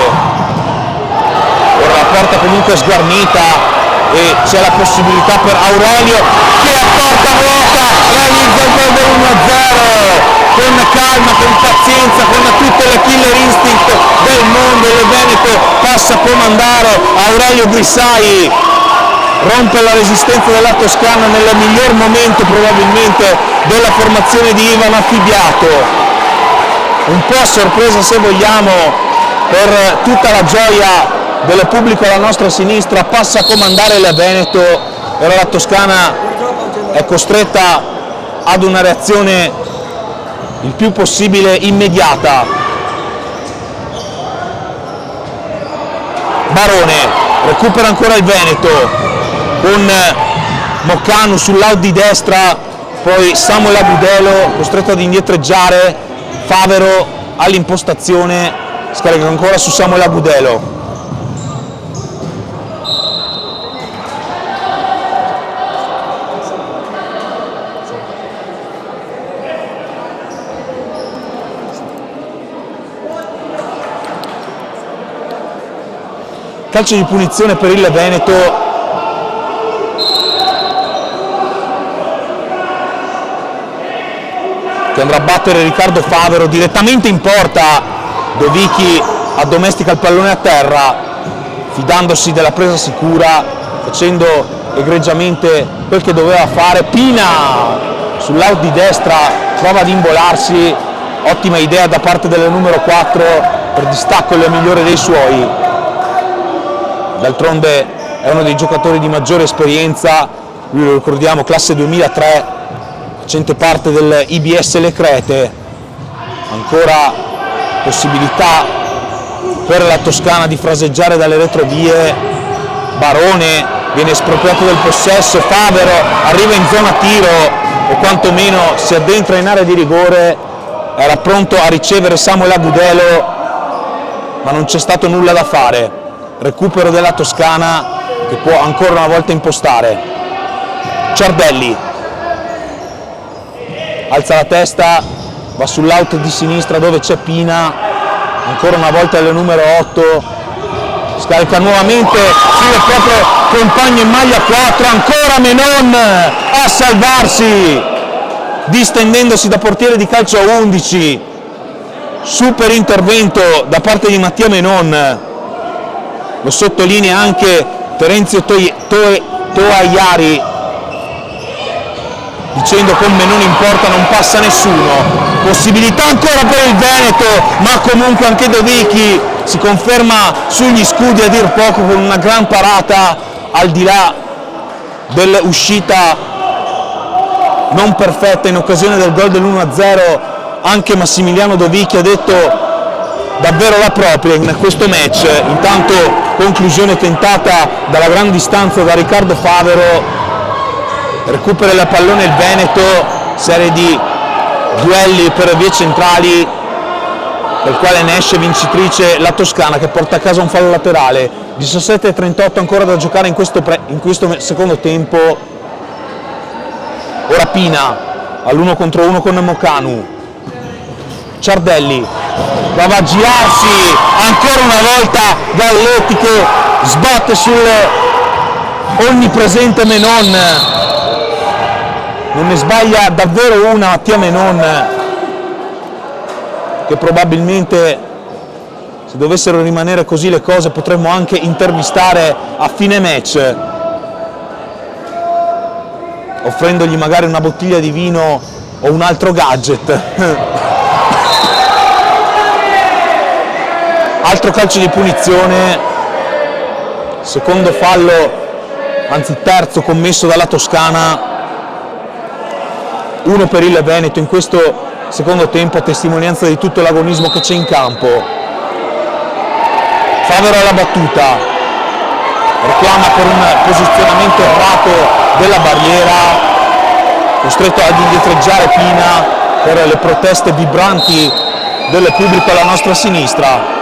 S1: Ora la porta comunque sguarnita e c'è la possibilità per Aurelio, che a porta vuota realizza il gol del 1-0. Con calma, con pazienza, con tutte le killer instinct del mondo, il Veneto passa a comandare. Aurelio Grissai rompe la resistenza della Toscana nel miglior momento probabilmente della formazione di Ivan Affibbiato. Un po' a sorpresa, se vogliamo, per tutta la gioia del pubblico alla nostra sinistra, passa a comandare il Veneto e ora la Toscana è costretta ad una reazione il più possibile immediata. Barone recupera ancora il Veneto con Moccanu sull'out di destra, poi Samuel Agudelo costretto ad indietreggiare. Favero all'impostazione, scarica ancora su Samuel Agudelo. Calcio di punizione per il Veneto. Che andrà a battere Riccardo Favero direttamente in porta. Dovicchi addomestica il pallone a terra, fidandosi della presa sicura, facendo egregiamente quel che doveva fare. Pina sull'out di destra prova ad involarsi, ottima idea da parte del numero 4 per distacco il migliore dei suoi. D'altronde è uno dei giocatori di maggiore esperienza, lui lo ricordiamo, classe 2003, facente parte del IBS Le Crete. Ancora possibilità per la Toscana di fraseggiare dalle retrovie. Barone viene espropriato del possesso, Favero arriva in zona tiro o quantomeno si addentra in area di rigore, era pronto a ricevere Samuel Agudelo, ma non c'è stato nulla da fare. Recupero della Toscana che può ancora una volta impostare. Ciardelli alza la testa, va sull'out di sinistra dove c'è Pina, ancora una volta il numero 8, scarica nuovamente sul proprio compagno in maglia 4, ancora Menon a salvarsi, distendendosi da portiere di calcio a 11. Super intervento da parte di Mattia Menon, lo sottolinea anche Terenzio Toaiari, dicendo con Menon in porta non passa nessuno. Possibilità ancora per il Veneto, ma comunque anche Dovicchi si conferma sugli scudi a dir poco con una gran parata, al di là dell'uscita non perfetta in occasione del gol dell'1-0. Anche Massimiliano Dovicchi ha detto davvero la propria in questo match. Intanto conclusione tentata dalla gran distanza da Riccardo Favero, recupera il pallone il Veneto, serie di duelli per vie centrali, del quale ne esce vincitrice la Toscana che porta a casa un fallo laterale. 17:38 ancora da giocare in questo secondo tempo. Ora Pina all'1 contro 1 con Mocanu. Ciardelli prova a girarsi, ancora una volta Galletti che sbatte sul onnipresente Menon. Non ne sbaglia davvero una Mattia Menon, che probabilmente, se dovessero rimanere così le cose, potremmo anche intervistare a fine match, offrendogli magari una bottiglia di vino o un altro gadget. Altro calcio di punizione, secondo fallo, anzi terzo commesso dalla Toscana, uno per il Veneto in questo secondo tempo, a testimonianza di tutto l'agonismo che c'è in campo. Favero alla battuta, reclama per un posizionamento errato della barriera, costretto ad indietreggiare Pina per le proteste vibranti del pubblico alla nostra sinistra.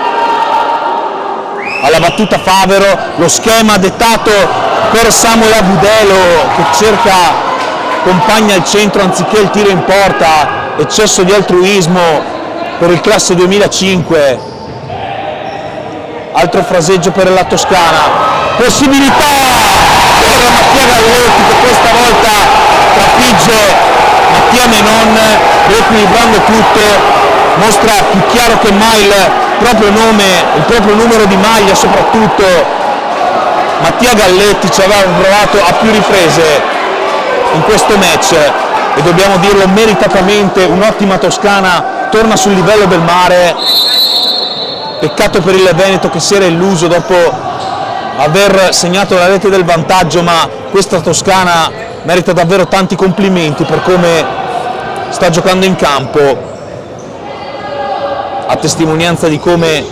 S1: Alla battuta Favero, lo schema dettato per Samuel Agudelo che cerca compagna al centro anziché il tiro in porta, eccesso di altruismo per il classe 2005. Altro fraseggio per la Toscana, possibilità per Mattia Galletti che questa volta trafigge Mattia Menon, riequilibrando tutto, mostra più chiaro che mai il proprio nome, il proprio numero di maglia soprattutto. Mattia Galletti ci aveva provato a più riprese in questo match e dobbiamo dirlo meritatamente, un'ottima Toscana torna sul livello del mare. Peccato per il Veneto che si era illuso dopo aver segnato la rete del vantaggio, ma questa Toscana merita davvero tanti complimenti per come sta giocando in campo, a testimonianza di come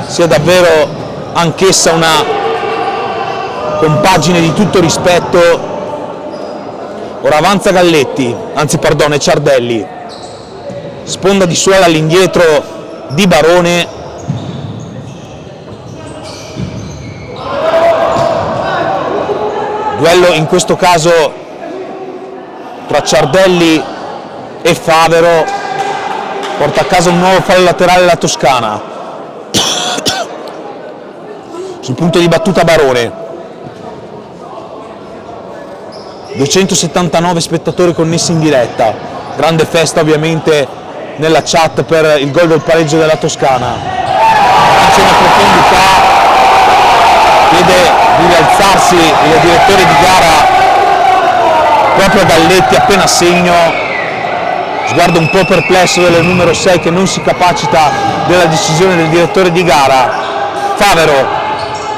S1: sia davvero anch'essa una compagine di tutto rispetto. Ora avanza Galletti, anzi pardon, è Ciardelli, sponda di suola all'indietro di Barone, duello in questo caso tra Ciardelli e Favero, porta a casa un nuovo fallo laterale la Toscana. Sul punto di battuta Barone. 279 spettatori connessi in diretta, grande festa ovviamente nella chat per il gol del pareggio della Toscana. C'è una profondità, chiede di rialzarsi il direttore di gara proprio Galletti appena segno, sguardo un po' perplesso del numero 6 che non si capacita della decisione del direttore di gara. Favero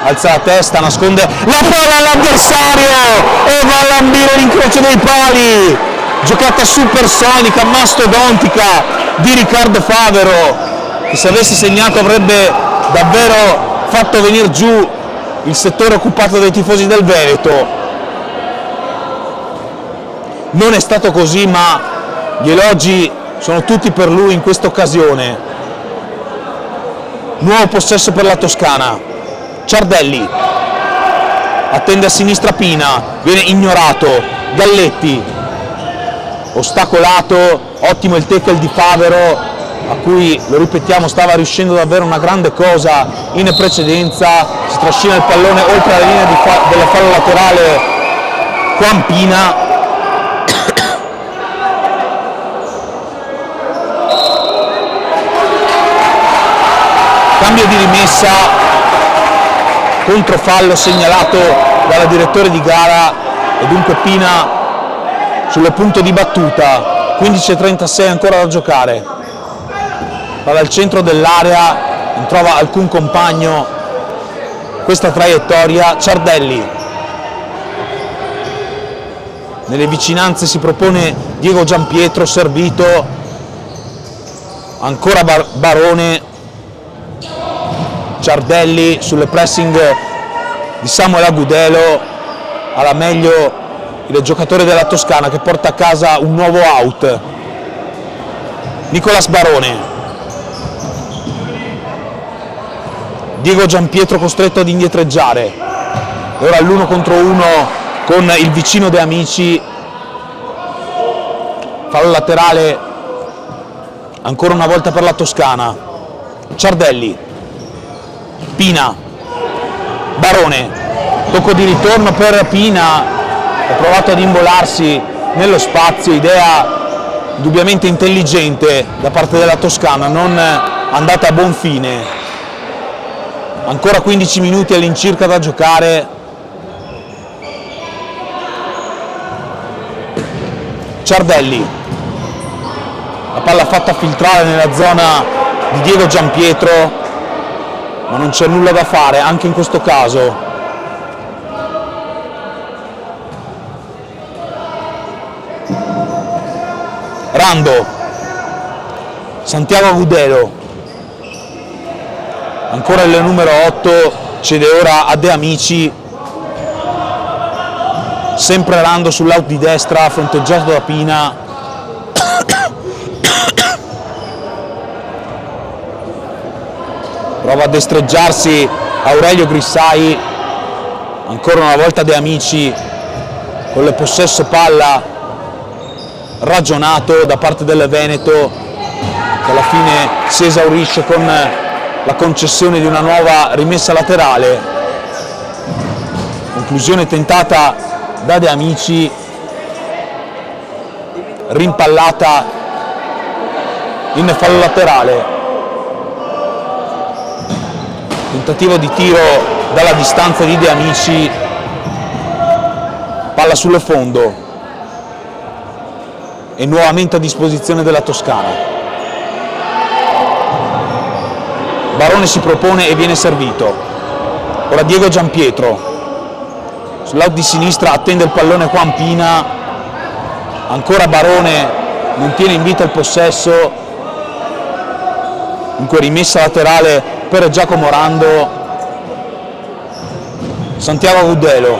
S1: alza la testa, nasconde la palla all'avversario e va a lambire l'incrocio dei pali. Giocata supersonica, mastodontica di Riccardo Favero, che se avesse segnato avrebbe davvero fatto venire giù il settore occupato dai tifosi del Veneto. Non è stato così, ma gli elogi sono tutti per lui in questa occasione. Nuovo possesso per la Toscana. Ciardelli attende a sinistra Pina, viene ignorato. Galletti ostacolato, ottimo il tackle di Favero, a cui, lo ripetiamo, stava riuscendo davvero una grande cosa in precedenza. Si trascina il pallone oltre la linea della fallo laterale Juan Pina. Cambio di rimessa, controfallo segnalato dalla direttore di gara e dunque Pina sul punto di battuta. 15:36 ancora da giocare. Va dal centro dell'area, non trova alcun compagno questa traiettoria. Ciardelli nelle vicinanze si propone Diego Giampietro, servito ancora Barone. Ciardelli sulle pressing di Samuel Agudelo, alla meglio il giocatore della Toscana che porta a casa un nuovo out. Nicolas Barone, Diego Giampietro costretto ad indietreggiare, e ora l'1 contro 1 con il vicino De Amici. Fallo laterale ancora una volta per la Toscana. Ciardelli, Pina, Barone, tocco di ritorno per Pina, ha provato ad imbolarsi nello spazio, idea indubbiamente intelligente da parte della Toscana, non andata a buon fine. Ancora 15 minuti all'incirca da giocare. Ciardelli, la palla fatta filtrare nella zona di Diego Giampietro, ma non c'è nulla da fare anche in questo caso. Rando, Santiago Agudelo, ancora il numero 8, cede ora a De Amici, sempre Rando sull'out di destra, fronteggiato da Pina. Prova a destreggiarsi Aurelio Grissai, ancora una volta De Amici con il possesso palla ragionato da parte del Veneto, che alla fine si esaurisce con la concessione di una nuova rimessa laterale. Conclusione tentata da De Amici, rimpallata in fallo laterale. Tentativo di tiro dalla distanza di De Amici, palla sullo fondo e nuovamente a disposizione della Toscana. Barone si propone e viene servito. Ora Diego Giampietro, sull'out di sinistra attende il pallone Juan Pina, ancora Barone non tiene in vita il possesso, dunque rimessa laterale per Giacomo Rando. Santiago Agudelo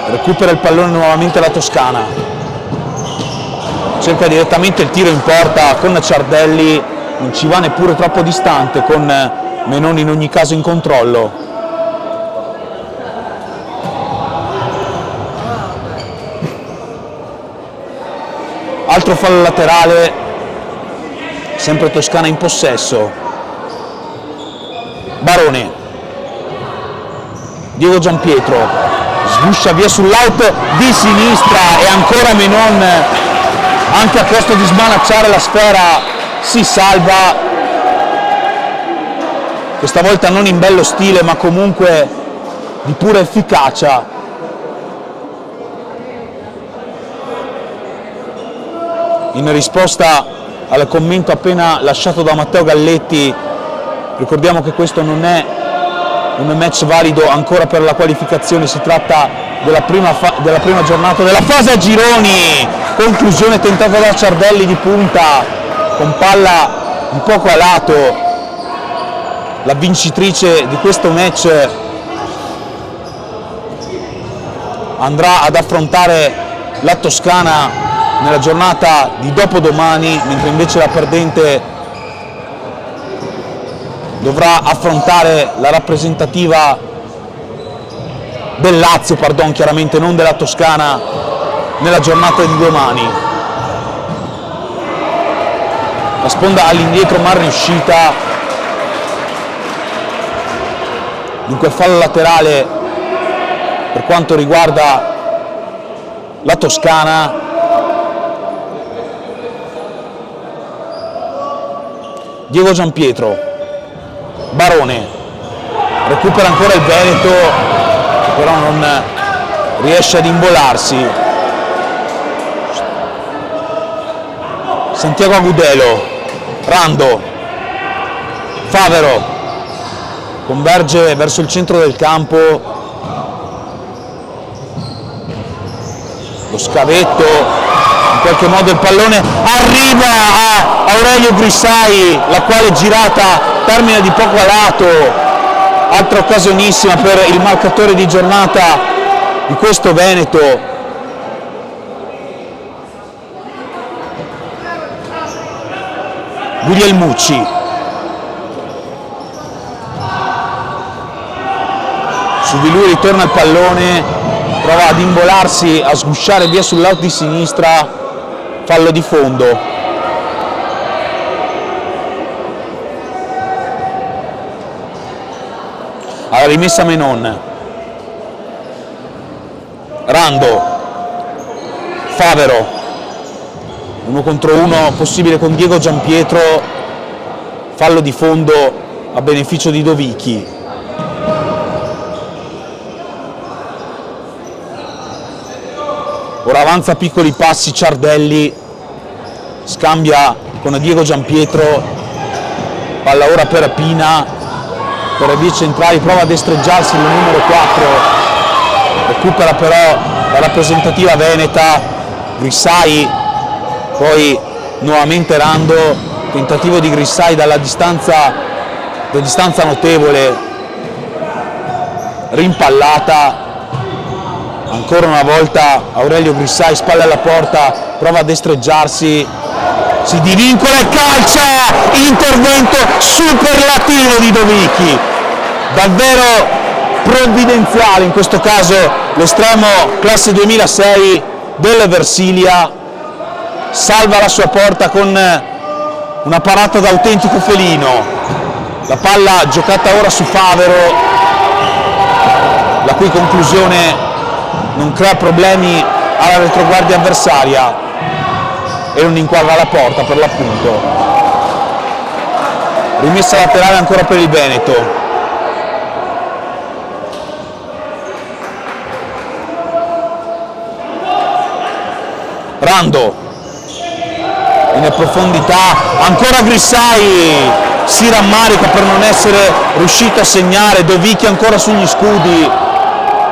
S1: recupera il pallone nuovamente la Toscana, cerca direttamente il tiro in porta con Ciardelli, non ci va neppure troppo distante, con Menoni in ogni caso in controllo. Altro fallo laterale, sempre Toscana in possesso. Barone, Diego Giampietro sguscia via sull'out di sinistra e ancora Menon, anche a costo di smanacciare la sfera, si salva, questa volta non in bello stile ma comunque di pura efficacia. In risposta al commento appena lasciato da Matteo Galletti, ricordiamo che questo non è un match valido ancora per la qualificazione, si tratta della prima giornata della fase a gironi. Conclusione tentata da Ciardelli di punta con palla un poco a lato. La vincitrice di questo match andrà ad affrontare la Toscana nella giornata di dopodomani, mentre invece la perdente dovrà affrontare la rappresentativa del Lazio, chiaramente non della Toscana, nella giornata di domani. La sponda all'indietro mal riuscita, dunque fallo laterale per quanto riguarda la Toscana. Diego Giampietro, Barone, recupera ancora il Veneto, però non riesce ad imbolarsi. Santiago Agudelo, Rando, Favero, converge verso il centro del campo, lo scavetto, in qualche modo il pallone arriva a Aurelio Grissai, la quale girata termina di poco a lato. Altra occasionissima per il marcatore di giornata di questo Veneto. Guglielmucci, su di lui ritorna il pallone, prova ad imbolarsi, a sgusciare via sul lato di sinistra, fallo di fondo. Alla rimessa Menon, Rando, Favero, 1 contro 1 possibile con Diego Giampietro, fallo di fondo a beneficio di Dovichi. Ora avanza a piccoli passi Ciardelli, scambia con Diego Giampietro, palla ora per Pina, per le vie centrali, prova a destreggiarsi il numero 4, recupera però la rappresentativa veneta, Grissai, poi nuovamente Rando, tentativo di Grissai da distanza notevole, rimpallata, ancora una volta Aurelio Grissai, spalle alla porta, prova a destreggiarsi, si divincola e calcia, intervento superlativo di Dovichi, davvero provvidenziale in questo caso l'estremo classe 2006 del Versilia, salva la sua porta con una parata da autentico felino. La palla giocata ora su Favero, la cui conclusione non crea problemi alla retroguardia avversaria e non inquadra la porta per l'appunto. Rimessa laterale ancora per il Veneto. Rando in profondità, ancora Grissai, si rammarica per non essere riuscito a segnare, Dovichi ancora sugli scudi,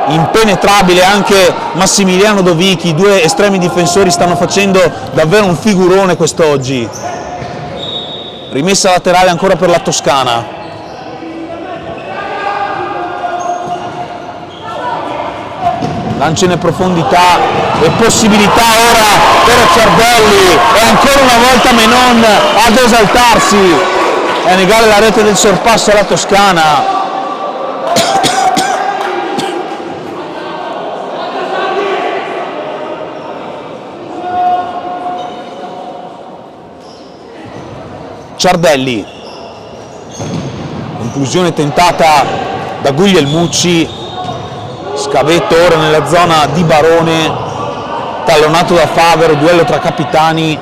S1: impenetrabile anche Massimiliano Dovichi, i due estremi difensori stanno facendo davvero un figurone quest'oggi. Rimessa laterale ancora per la Toscana. Lancio in profondità e possibilità ora per Ciardelli e ancora una volta Menon ad esaltarsi e a negare la rete del sorpasso alla Toscana. Ciardelli, conclusione tentata da Guglielmucci, scavetto ora nella zona di Barone, tallonato da Favero, duello tra capitani,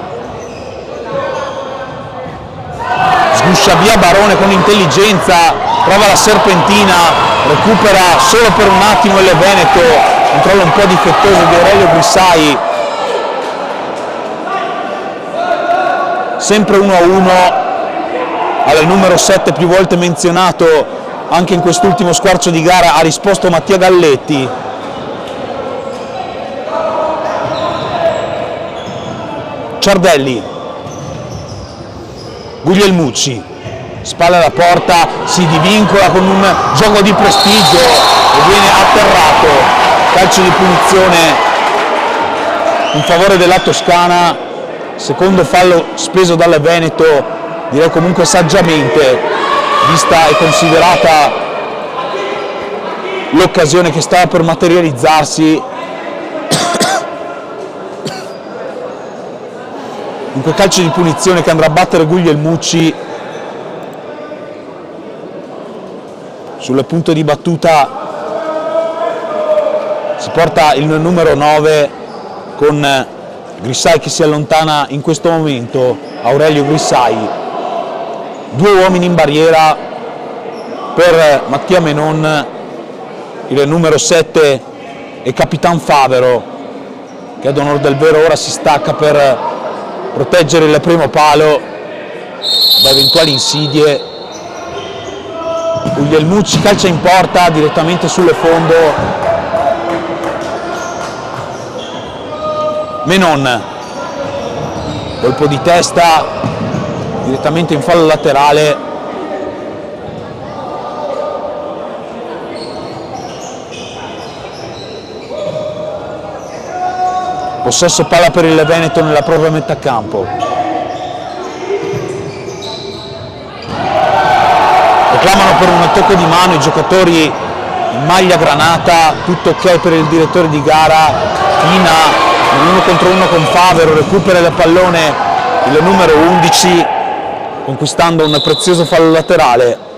S1: sguscia via Barone con intelligenza, prova la serpentina, recupera solo per un attimo il Veneto, controllo un po' difettoso di Aurelio Grissai, sempre 1-1, al numero 7 più volte menzionato anche in quest'ultimo squarcio di gara ha risposto Mattia Galletti. Ciardelli, Guglielmucci, spalla alla porta, si divincola con un gioco di prestigio e viene atterrato. Calcio di punizione in favore della Toscana, secondo fallo speso dal Veneto, direi comunque saggiamente. vista e considerata l'occasione che stava per materializzarsi. In quel calcio di punizione che andrà a battere Guglielmucci sul punto di battuta, si porta il numero 9 con Grissai che si allontana in questo momento, Aurelio Grissai. 2 uomini in barriera per Mattia Menon, il numero 7 e Capitan Favero, che ad onor del vero ora si stacca per proteggere il primo palo da eventuali insidie. Guglielmucci calcia in porta direttamente sul fondo. Menon, colpo di testa direttamente in fallo laterale. Possesso palla per il Veneto nella propria metà campo. Reclamano per un tocco di mano i giocatori in maglia granata, tutto ok per il direttore di gara. Pina nell'1 contro 1 con Favero, recupera il pallone il numero 11, conquistando un prezioso fallo laterale.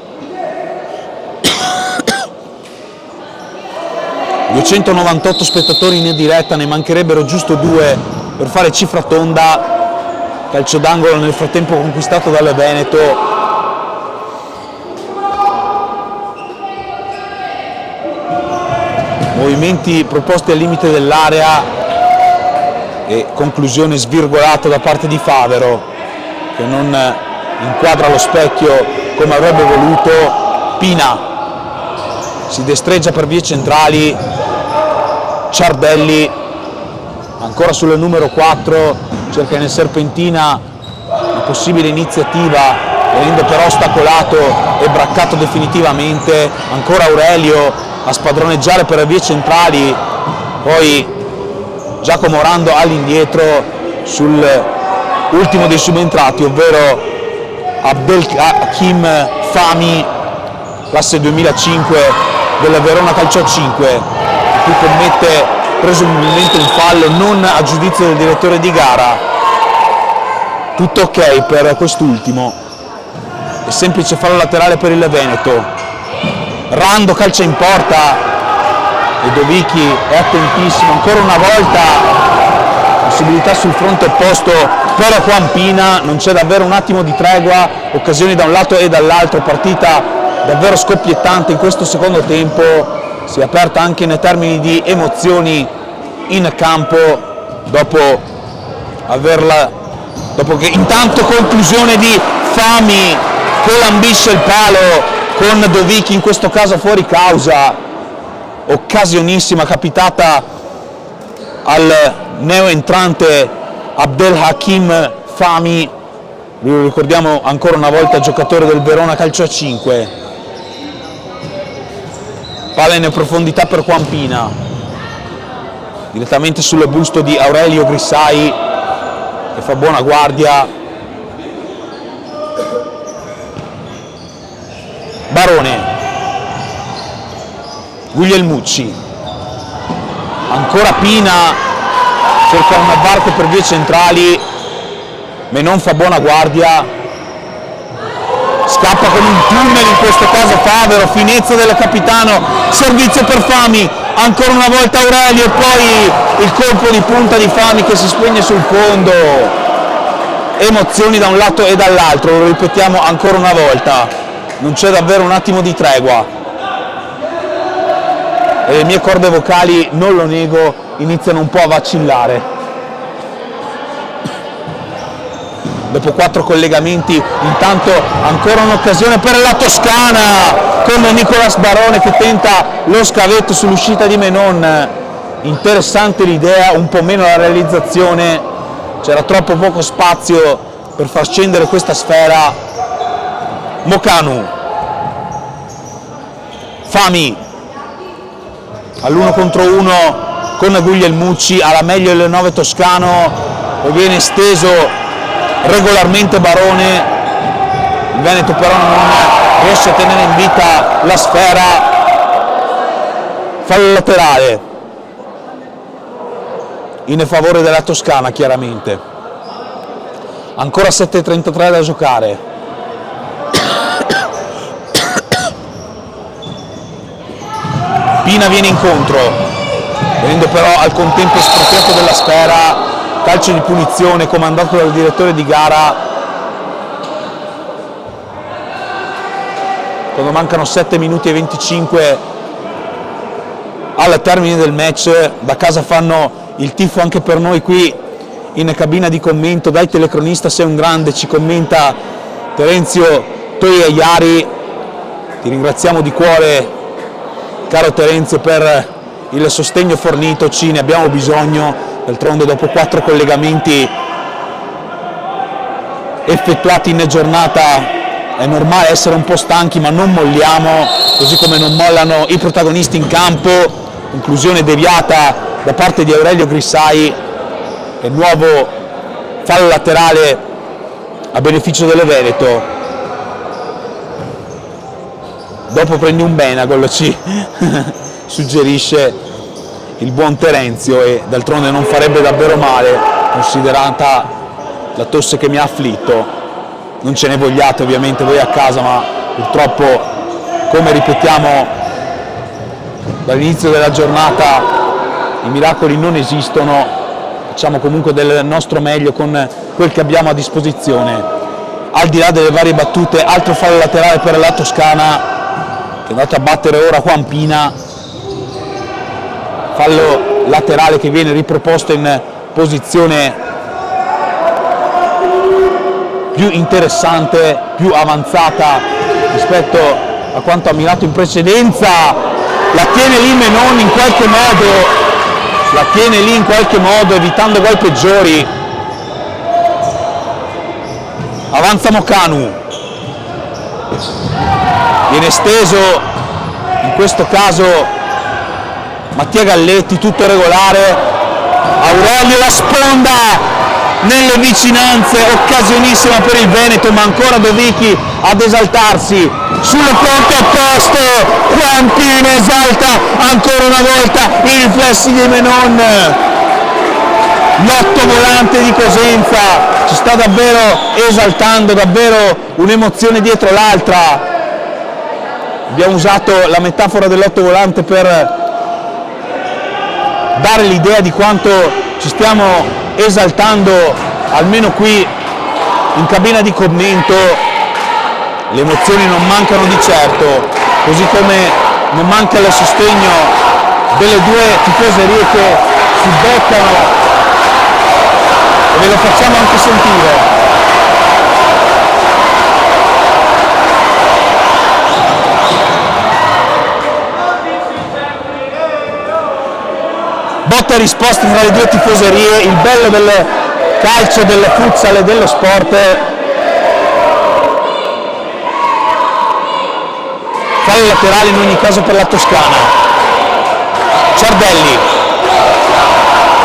S1: 298 spettatori in diretta, ne mancherebbero giusto 2 per fare cifra tonda. Calcio d'angolo nel frattempo conquistato dal Veneto. Movimenti proposti al limite dell'area e conclusione svirgolata da parte di Favero, che non inquadra lo specchio come avrebbe voluto. Pina si destreggia per vie centrali. Ciardelli ancora sul numero 4, cerca in serpentina una possibile iniziativa, venendo però ostacolato e braccato definitivamente. Ancora Aurelio a spadroneggiare per vie centrali, poi Giacomo Rando all'indietro sull'ultimo dei subentrati, ovvero Abdelhakim Fahmy, classe 2005 del Verona Calcio a 5, che commette presumibilmente un fallo non a giudizio del direttore di gara. Tutto ok per quest'ultimo, è semplice fallo laterale per il Veneto. Rando calcia in porta e Dovicchi è attentissimo, ancora una volta possibilità sul fronte opposto per Juan Pina. Non c'è davvero un attimo di tregua, occasioni da un lato e dall'altro, partita davvero scoppiettante in questo secondo tempo, si è aperta anche nei termini di emozioni in campo dopo che intanto conclusione di Fahmy che lambisce il palo con Dovicchi in questo caso fuori causa, occasionissima capitata al neoentrante Abdelhakim Fahmy, lo ricordiamo ancora una volta giocatore del Verona Calcio a 5. Palla in profondità per Juan Pina, direttamente sul busto di Aurelio Grissai che fa buona guardia. Barone, Guglielmucci, ancora Pina, cerca un varco per vie centrali, Menon fa buona guardia, scappa con un tunnel in questo caso Favero, finezza del capitano, servizio per Fahmy, ancora una volta Aurelio e poi il colpo di punta di Fahmy che si spegne sul fondo. Emozioni da un lato e dall'altro, lo ripetiamo ancora una volta, non c'è davvero un attimo di tregua. E le mie corde vocali, non lo nego, iniziano un po' a vacillare. Dopo 4 collegamenti, intanto ancora un'occasione per la Toscana con Nicolas Barone che tenta lo scavetto sull'uscita di Menon. Interessante l'idea, un po' meno la realizzazione, c'era troppo poco spazio per far scendere questa sfera. Mocanu, Fahmy all'1 contro 1 con Guglielmucci, alla meglio il 9 toscano, poi viene steso regolarmente Barone, il Veneto però non riesce a tenere in vita la sfera, fallo laterale in favore della Toscana chiaramente, ancora 7:33 da giocare. Pina viene incontro, venendo però al contempo espropriato della sfera, calcio di punizione comandato dal direttore di gara. Quando mancano 7 minuti e 25 al termine del match, da casa fanno il tifo anche per noi qui in cabina di commento. Dai telecronista, sei un grande, ci commenta Terenzio Toiaiari, ti ringraziamo di cuore caro Terenzio per il sostegno fornitoci, ne abbiamo bisogno, d'altronde dopo 4 collegamenti effettuati in giornata è normale essere un po' stanchi, ma non molliamo, così come non mollano i protagonisti in campo. Conclusione deviata da parte di Aurelio Grissai e nuovo fallo laterale a beneficio del Veneto. Dopo prendi un Benagol, ci suggerisce il buon Terenzio, e d'altronde non farebbe davvero male considerata la tosse che mi ha afflitto. Non ce ne vogliate ovviamente voi a casa, ma purtroppo, come ripetiamo dall'inizio della giornata, i miracoli non esistono. Facciamo comunque del nostro meglio con quel che abbiamo a disposizione. Al di là delle varie battute, altro fallo laterale per la Toscana, che è andato a battere ora Juan Pina. Fallo laterale che viene riproposto in posizione più interessante, più avanzata rispetto a quanto ammirato in precedenza. La tiene lì Menon in qualche modo, evitando gol peggiori. Avanza Mocanu, viene steso in questo caso Mattia Galletti, tutto regolare. Aurelio, la sponda nelle vicinanze, occasionissima per il Veneto, ma ancora Dovicchi ad esaltarsi sul fronte opposto. Juan Pina esalta ancora una volta i riflessi di Menon, l'otto volante di Cosenza ci sta davvero esaltando, davvero un'emozione dietro l'altra. Abbiamo usato la metafora dell'otto volante per dare l'idea di quanto ci stiamo esaltando, almeno qui in cabina di commento. Le emozioni non mancano di certo, così come non manca il sostegno delle due tifoserie che si beccano, e ve lo facciamo anche sentire. Botta e risposta tra le due tifoserie, il bello del calcio, del futsal e dello sport. Fallo laterale in ogni caso per la Toscana. Ciardelli,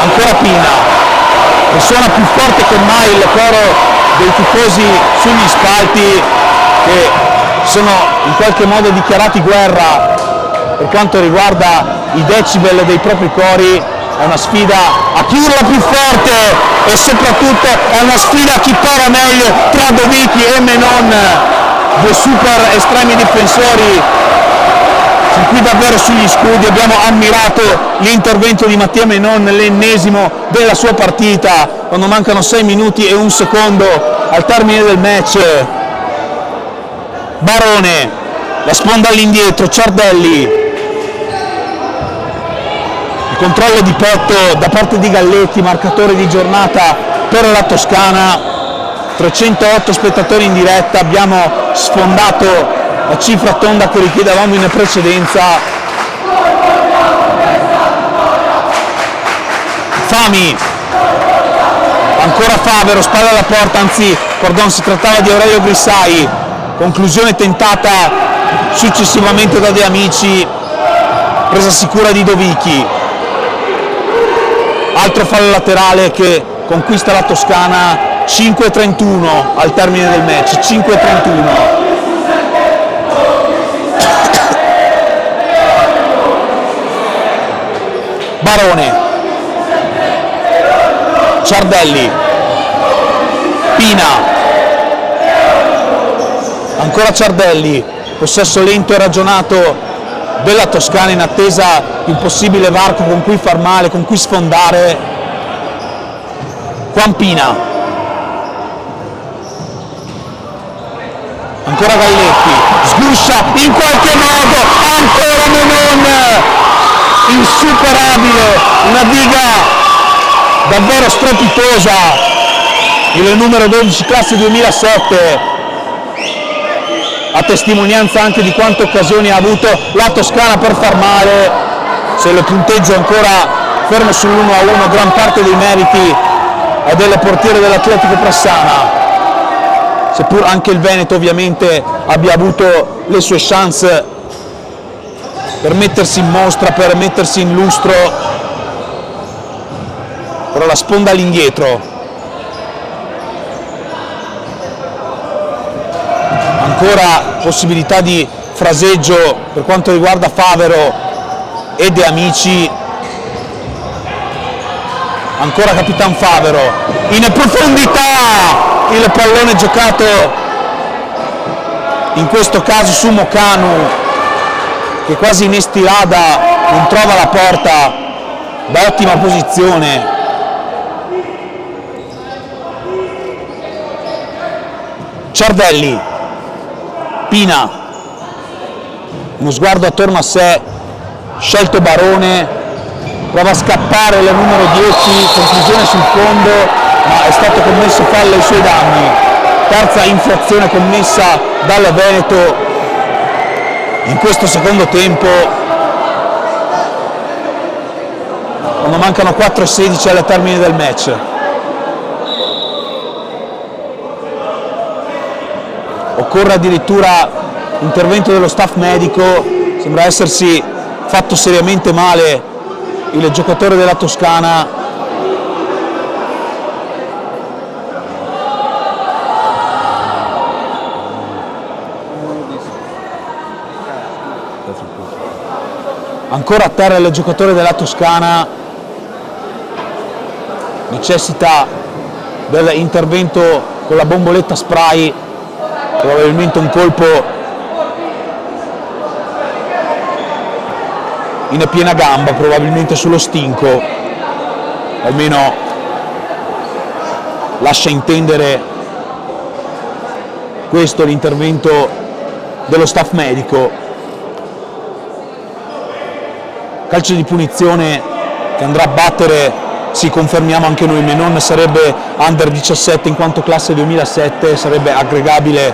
S1: ancora Pina, e suona più forte che mai il coro dei tifosi sugli spalti, che sono in qualche modo dichiarati guerra per quanto riguarda i decibel dei propri cori. È una sfida a chi urla più forte, e soprattutto è una sfida a chi para meglio tra Dovicchi e Menon, due super estremi difensori su cui davvero sugli scudi abbiamo ammirato l'intervento di Mattia Menon, l'ennesimo della sua partita, quando mancano 6 minuti e 1 secondo al termine del match. Barone, la sponda all'indietro, Ciardelli, controllo di petto da parte di Galletti, marcatore di giornata per la Toscana. 308 spettatori in diretta, abbiamo sfondato la cifra tonda che richiedevamo in precedenza. Fami, ancora Favero, spalla alla porta, anzi, pardon, si trattava di Aurelio Grissai. Conclusione tentata successivamente da De Amici, presa sicura di Dovicchi. Altro fallo laterale che conquista la Toscana. 5:31 al termine del match, 5:31. Barone, Ciardelli, Pina, ancora Ciardelli, possesso lento e ragionato della Toscana in attesa di un possibile varco con cui far male, con cui sfondare. Juan Pina, ancora Galletti, sguscia in qualche modo, ancora Menon, insuperabile, una diga davvero strepitosa, il numero 12 classe 2007, a testimonianza anche di quante occasioni ha avuto la Toscana per far male. Se il punteggio è ancora fermo sull'1-1, gran parte dei meriti è del portiere dell'Atletico Pressana, seppur anche il Veneto ovviamente abbia avuto le sue chance per mettersi in mostra, per mettersi in lustro, però la sponda all'indietro. Ancora possibilità di fraseggio per quanto riguarda Favero e De Amici. Ancora Capitan Favero, in profondità il pallone giocato in questo caso su Mocanu, che quasi in estirada non trova la porta da ottima posizione. Ciardelli, Pina, uno sguardo attorno a sé, scelto Barone, prova a scappare il numero 10, conclusione sul fondo, ma è stato commesso fallo ai suoi danni. Terza infrazione commessa dal Veneto in questo secondo tempo, quando mancano 4:16 al termine del match. Occorre addirittura l'intervento dello staff medico, sembra essersi fatto seriamente male il giocatore della Toscana. Ancora a terra il giocatore della Toscana, necessita dell'intervento con la bomboletta spray, probabilmente un colpo in piena gamba, probabilmente sullo stinco, almeno lascia intendere questo l'intervento dello staff medico. Calcio di punizione che andrà a battere, sì, confermiamo anche noi, Menon sarebbe under 17 in quanto classe 2007, sarebbe aggregabile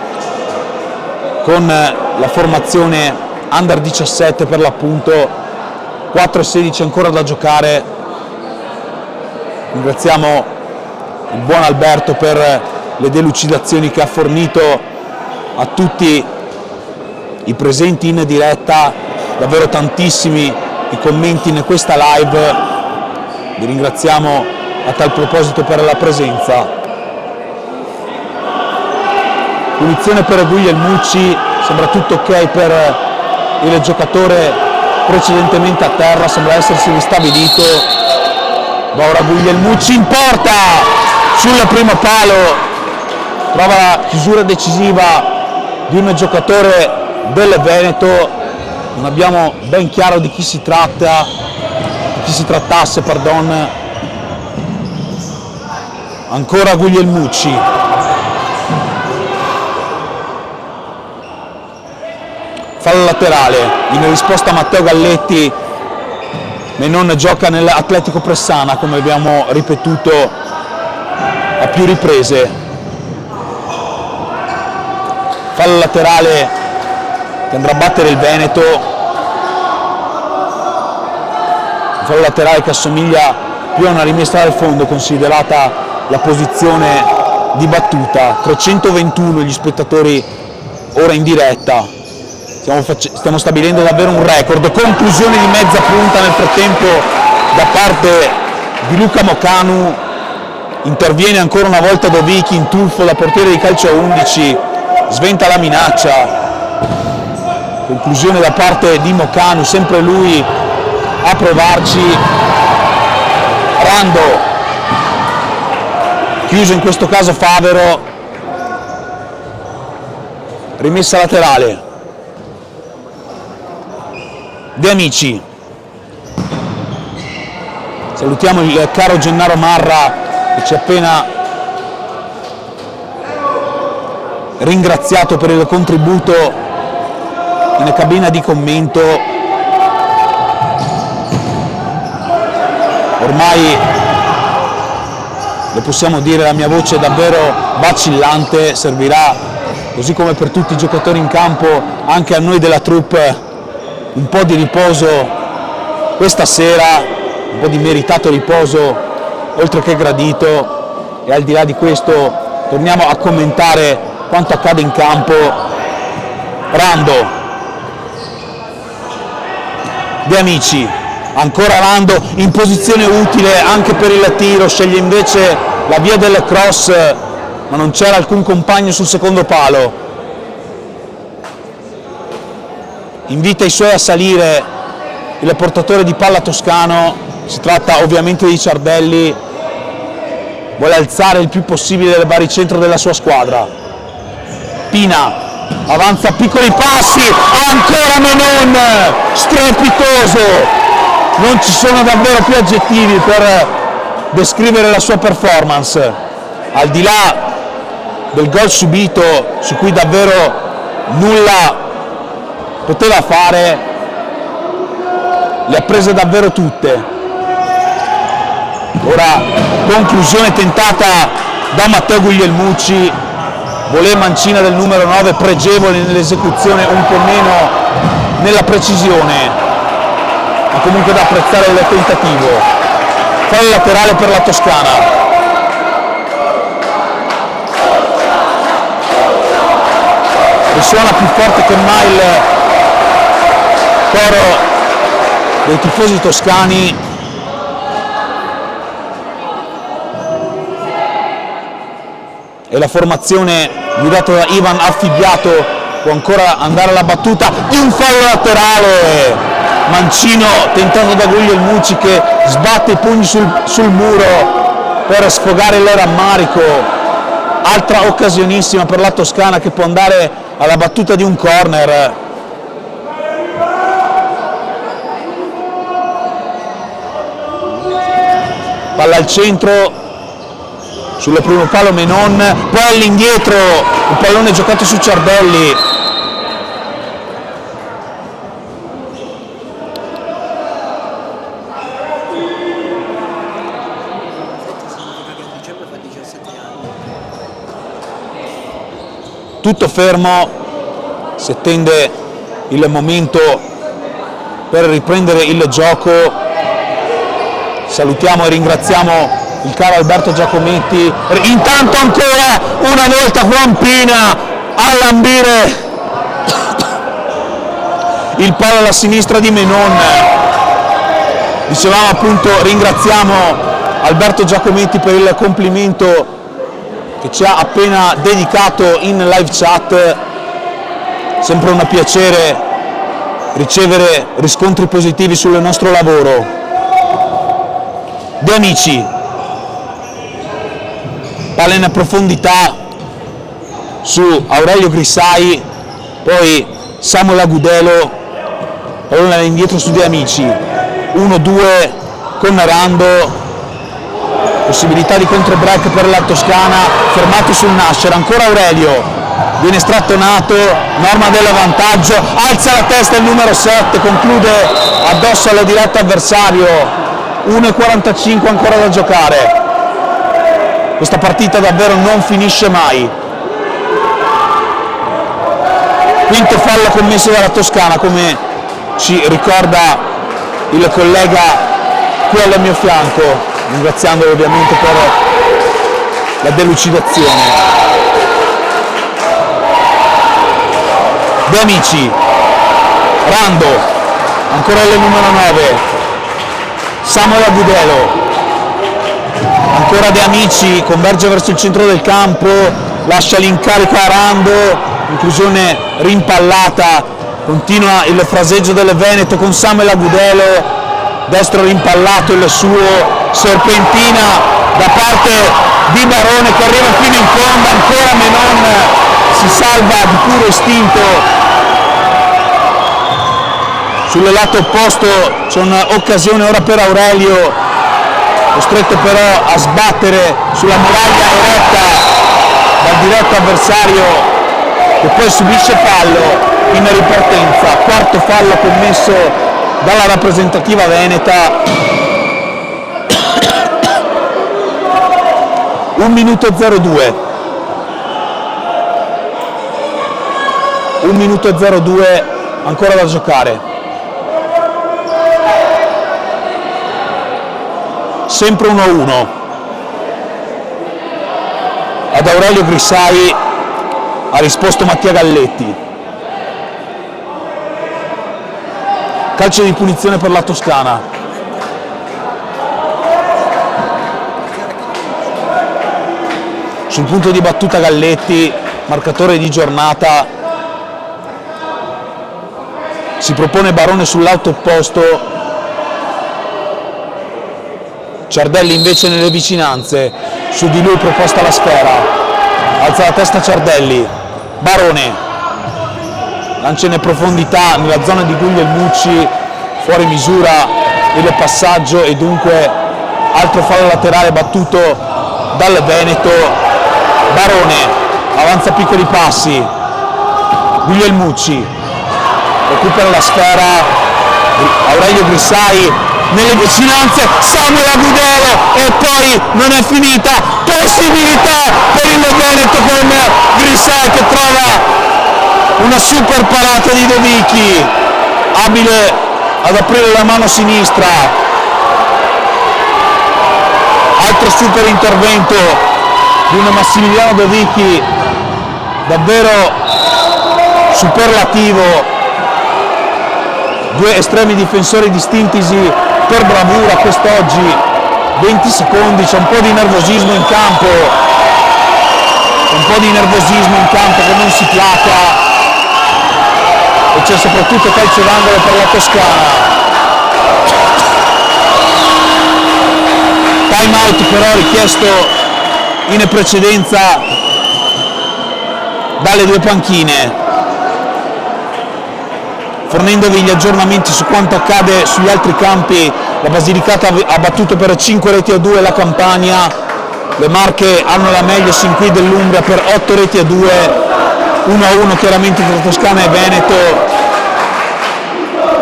S1: con la formazione under 17 per l'appunto. 4:16 ancora da giocare. Ringraziamo il buon Alberto per le delucidazioni che ha fornito a tutti i presenti in diretta, davvero tantissimi i commenti in questa live, vi ringraziamo a tal proposito per la presenza. Punizione per Guglielmucci, sembra tutto ok per il giocatore precedentemente a terra, sembra essersi ristabilito. Va ora Guglielmucci in porta sul primo palo, trova la chiusura decisiva di un giocatore del Veneto. Non abbiamo ben chiaro di chi si trattasse, pardon. Ancora Guglielmucci. Fallo laterale, in risposta a Matteo Galletti. Menon gioca nell'Atletico Pressana, come abbiamo ripetuto a più riprese. Fallo laterale che andrà a battere il Veneto, un fallo laterale che assomiglia più a una rimessa dal fondo considerata la posizione di battuta. 321 gli spettatori ora in diretta, stiamo stabilendo davvero un record. Conclusione di mezza punta nel frattempo da parte di Luca Mocanu, interviene ancora una volta Dovicki in tuffo da portiere di calcio a 11, sventa la minaccia, conclusione da parte di Mocanu, sempre lui a provarci. Rando, chiuso in questo caso Favero, rimessa laterale. De Amici, salutiamo il caro Gennaro Marra che ci ha appena ringraziato per il contributo in cabina di commento. Ormai le possiamo dire, la mia voce è davvero vacillante, servirà, così come per tutti i giocatori in campo, anche a noi della troupe un po' di riposo questa sera, un po' di meritato riposo oltre che gradito, e al di là di questo torniamo a commentare quanto accade in campo. Rando, De Amici, ancora Rando in posizione utile anche per il tiro, sceglie invece la via del cross, ma non c'era alcun compagno sul secondo palo. Invita i suoi a salire il portatore di palla toscano, si tratta ovviamente di Ciardelli, vuole alzare il più possibile il baricentro della sua squadra. Pina avanza piccoli passi, ancora Menon, strepitoso, non ci sono davvero più aggettivi per descrivere la sua performance, al di là del gol subito su cui davvero nulla poteva fare, le ha prese davvero tutte. Ora conclusione tentata da Matteo Guglielmucci, volée mancina del numero 9, pregevole nell'esecuzione, un po' meno nella precisione, ma comunque da apprezzare il tentativo. Fallo laterale per la Toscana. Risuona più forte che mai il coro dei tifosi toscani. E la formazione guidata da Ivan Affibbiato può ancora andare alla battuta di un fallo laterale. Mancino tentato da Guglielmucci che sbatte i pugni sul muro per sfogare il rammarico. Altra occasionissima per la Toscana che può andare alla battuta di un corner. Palla al centro, sul primo palo Menon, poi all'indietro, un pallone giocato su Ciardelli. Tutto fermo, si attende il momento per riprendere il gioco. Salutiamo e ringraziamo il caro Alberto Giacometti. Intanto ancora una volta Juan Pina a lambire il palo alla sinistra di Menon. Dicevamo appunto, ringraziamo Alberto Giacometti per il complimento che ci ha appena dedicato in live chat. Sempre un piacere ricevere riscontri positivi sul nostro lavoro. De Amici, palla in profondità su Aurelio Grissai, poi Samuel Agudelo, pallone indietro su De Amici, 1-2 con Rando, possibilità di contro-break per la Toscana, fermato sul nascere, ancora Aurelio, viene strattonato, Norma del vantaggio, alza la testa il numero 7, conclude addosso al diretto avversario, 1:45 ancora da giocare. Questa partita davvero non finisce mai. Quinto fallo commesso dalla Toscana, come ci ricorda il collega qui al mio fianco, ringraziandolo ovviamente per la delucidazione. De Amici, Rando, ancora il numero 9, Samuel Agudelo, Ancora De Amici, converge verso il centro del campo, lascia l'incarico a Rando, inclusione rimpallata, continua il fraseggio delle Veneto con Samuel Agudelo, destro rimpallato il suo, serpentina da parte di Barone che arriva fino in fondo, ancora Menon si salva di puro istinto. Sul lato opposto c'è un'occasione ora per Aurelio, costretto però a sbattere sulla muraglia eretta dal diretto avversario che poi subisce fallo in ripartenza. Quarto fallo commesso dalla rappresentativa veneta. 1 minuto 02. 1 minuto 02 ancora da giocare. Sempre 1-1. Ad Aurelio Grissai ha risposto Mattia Galletti. Calcio di punizione per la Toscana. Sul punto di battuta Galletti, marcatore di giornata. Si propone Barone sul lato opposto. Ciardelli invece nelle vicinanze, su di lui proposta la sfera, alza la testa Ciardelli, Barone, lancia in profondità nella zona di Guglielmucci, fuori misura il passaggio e dunque altro fallo laterale battuto dal Veneto. Barone avanza piccoli passi, Guglielmucci recupera la sfera, Aurelio Grissai nelle vicinanze, Samuel Agudelo e poi non è finita, possibilità per il Veneto con Grissai che trova una super parata di Dovicchi, abile ad aprire la mano sinistra. Altro super intervento di un Massimiliano Dovicchi davvero superlativo. Due estremi difensori distintisi per bravura quest'oggi. 20 secondi, c'è un po' di nervosismo in campo, che non si placa, e c'è soprattutto calcio d'angolo per la Toscana. Time out però richiesto in precedenza dalle due panchine, fornendovi gli aggiornamenti su quanto accade sugli altri campi. La Basilicata ha battuto per 5-2 la Campania, le Marche hanno la meglio sin qui dell'Umbria per 8-2, 1-1 chiaramente tra Toscana e Veneto,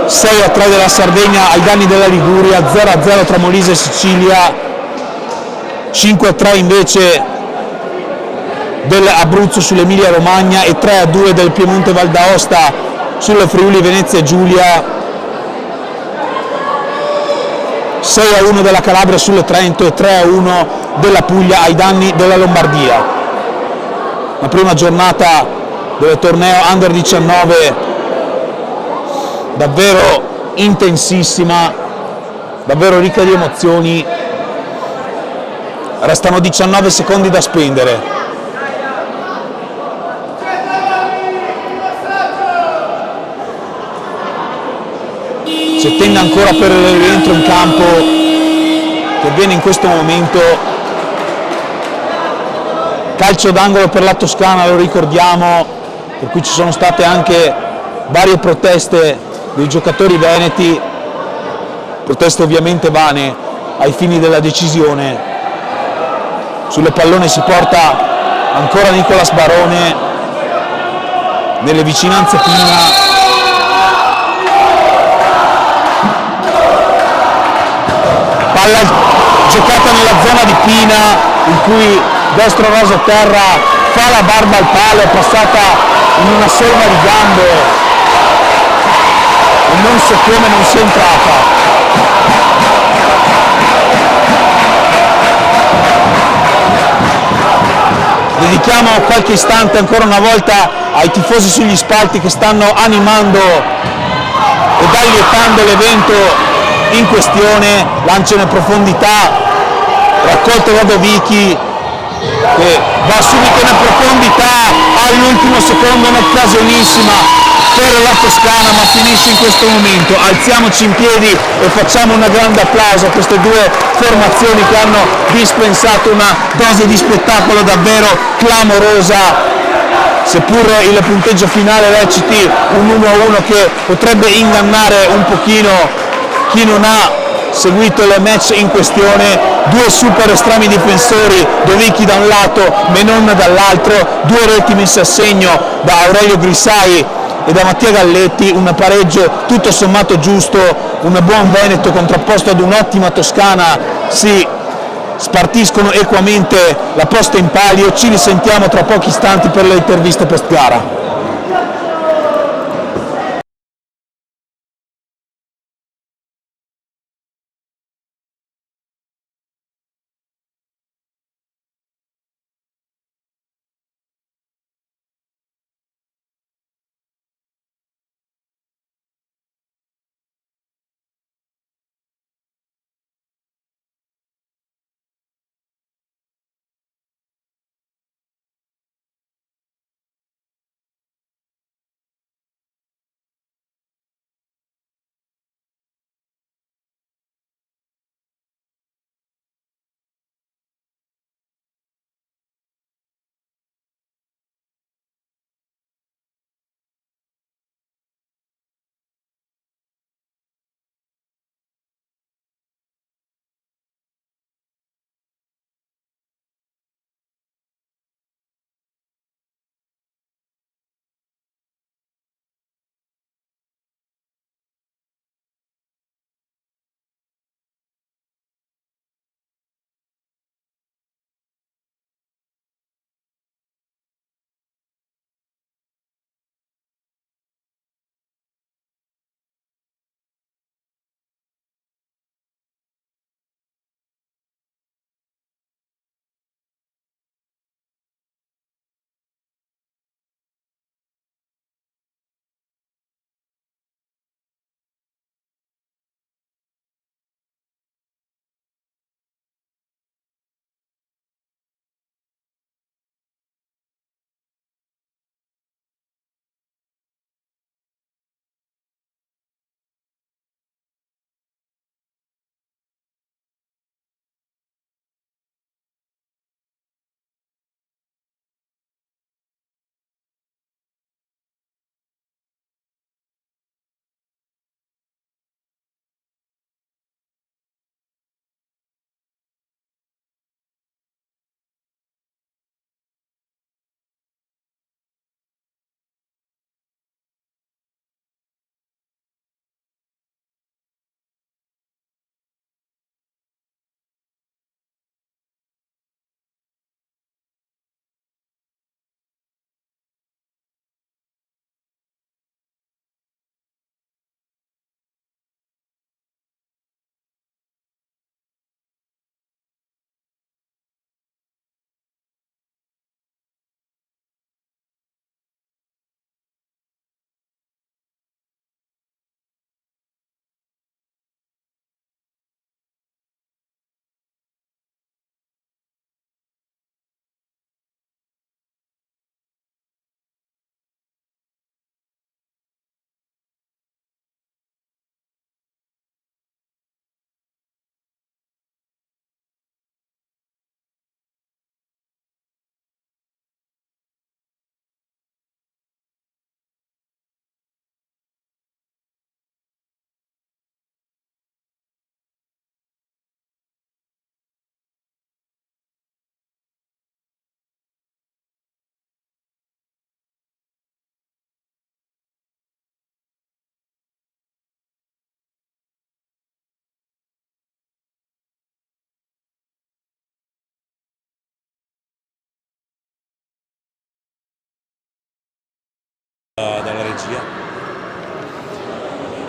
S1: 6-3 della Sardegna ai danni della Liguria, 0-0 tra Molise e Sicilia, 5-3 invece dell'Abruzzo sull'Emilia Romagna e 3-2 del Piemonte Val d'Aosta sul Friuli Venezia Giulia, 6-1 della Calabria sul Trento e 3-1 della Puglia ai danni della Lombardia. La prima giornata del torneo Under 19 davvero intensissima, davvero ricca di emozioni. Restano 19 secondi da spendere. Si attende ancora per il rientro in campo che avviene in questo momento. Calcio d'angolo per la Toscana, lo ricordiamo, per cui ci sono state anche varie proteste dei giocatori veneti, proteste ovviamente vane ai fini della decisione. Sul pallone si porta ancora Nicolas Barone, nelle vicinanze Pina. Palla giocata nella zona di Pina, in cui destro raso terra fa la barba al palo, è passata in una solma di gambe e non so come non sia entrata. Dedichiamo qualche istante ancora una volta ai tifosi sugli spalti che stanno animando ed allietando l'evento in questione. Lancio in profondità raccolto da Dovicchi, che va subito in profondità all'ultimo secondo, un'occasionissima per la Toscana, ma finisce in questo momento. Alziamoci in piedi e facciamo un grande applauso a queste due formazioni che hanno dispensato una dose di spettacolo davvero clamorosa, seppur il punteggio finale reciti un 1-1 che potrebbe ingannare un pochino chi non ha seguito il match in questione. Due super estremi difensori, Dovicchi da un lato, Menon dall'altro, due reti messe a segno da Aurelio Grissai e da Mattia Galletti, un pareggio tutto sommato giusto, un buon Veneto contrapposto ad un'ottima Toscana si spartiscono equamente la posta in palio. Ci risentiamo tra pochi istanti per le interviste post gara.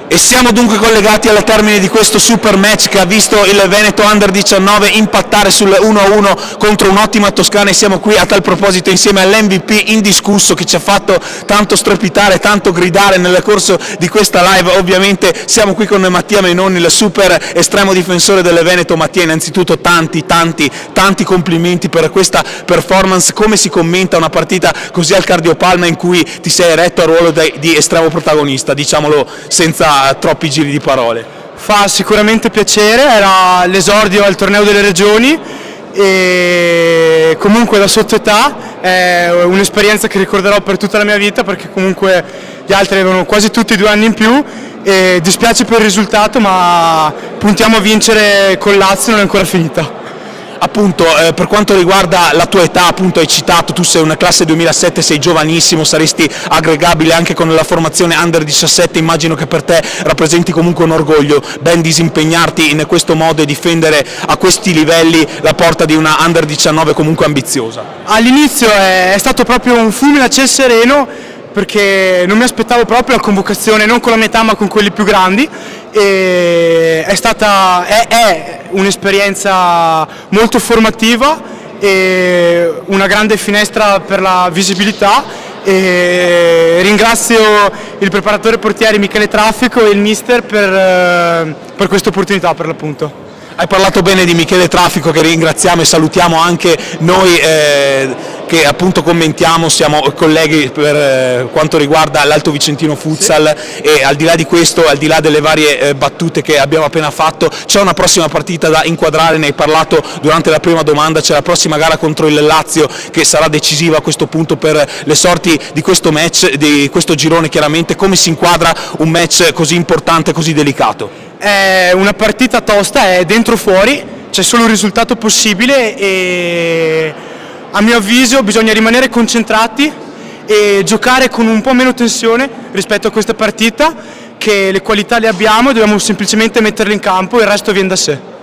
S1: E siamo dunque collegati al termine di questo super match che ha visto il Veneto Under 19 impattare sul 1-1 contro un'ottima Toscana, e siamo qui a tal proposito insieme all'MVP indiscusso che ci ha fatto tanto strepitare, tanto gridare nel corso di questa live. Ovviamente siamo qui con Mattia Menoni, il super estremo difensore del Veneto. Mattia, innanzitutto tanti complimenti per questa performance. Come si commenta una partita così al Cardiopalma in cui ti sei eretto al ruolo di estremo protagonista, diciamolo senza troppi giri di parole?
S2: Fa sicuramente piacere, era l'esordio al torneo delle regioni e comunque da sottoetà è un'esperienza che ricorderò per tutta la mia vita, perché comunque gli altri avevano quasi tutti 2 anni in più e dispiace per il risultato, ma puntiamo a vincere con Lazio, non è ancora finita.
S1: Appunto, per quanto riguarda la tua età, appunto hai citato, tu sei una classe 2007, sei giovanissimo, saresti aggregabile anche con la formazione Under 17, immagino che per te rappresenti comunque un orgoglio ben disimpegnarti in questo modo e difendere a questi livelli la porta di una Under 19 comunque ambiziosa.
S2: All'inizio è stato proprio un fulmine a ciel sereno, perché non mi aspettavo proprio la convocazione, non con la mia età ma con quelli più grandi, e è un'esperienza molto formativa e una grande finestra per la visibilità, e ringrazio il preparatore portieri Michele Traffico e il mister per questa opportunità, per l'appunto.
S1: Hai parlato bene di Michele Traffico, che ringraziamo e salutiamo anche noi che appunto commentiamo, siamo colleghi per quanto riguarda l'Alto Vicentino Futsal, sì. E al di là di questo, al di là delle varie battute che abbiamo appena fatto, c'è una prossima partita da inquadrare, ne hai parlato durante la prima domanda, c'è la prossima gara contro il Lazio che sarà decisiva a questo punto per le sorti di questo match, di questo girone chiaramente. Come si inquadra un match così importante, così delicato?
S2: È una partita tosta, è dentro fuori, c'è solo un risultato possibile e a mio avviso bisogna rimanere concentrati e giocare con un po' meno tensione rispetto a questa partita, che le qualità le abbiamo e dobbiamo semplicemente metterle in campo, il resto viene da sé.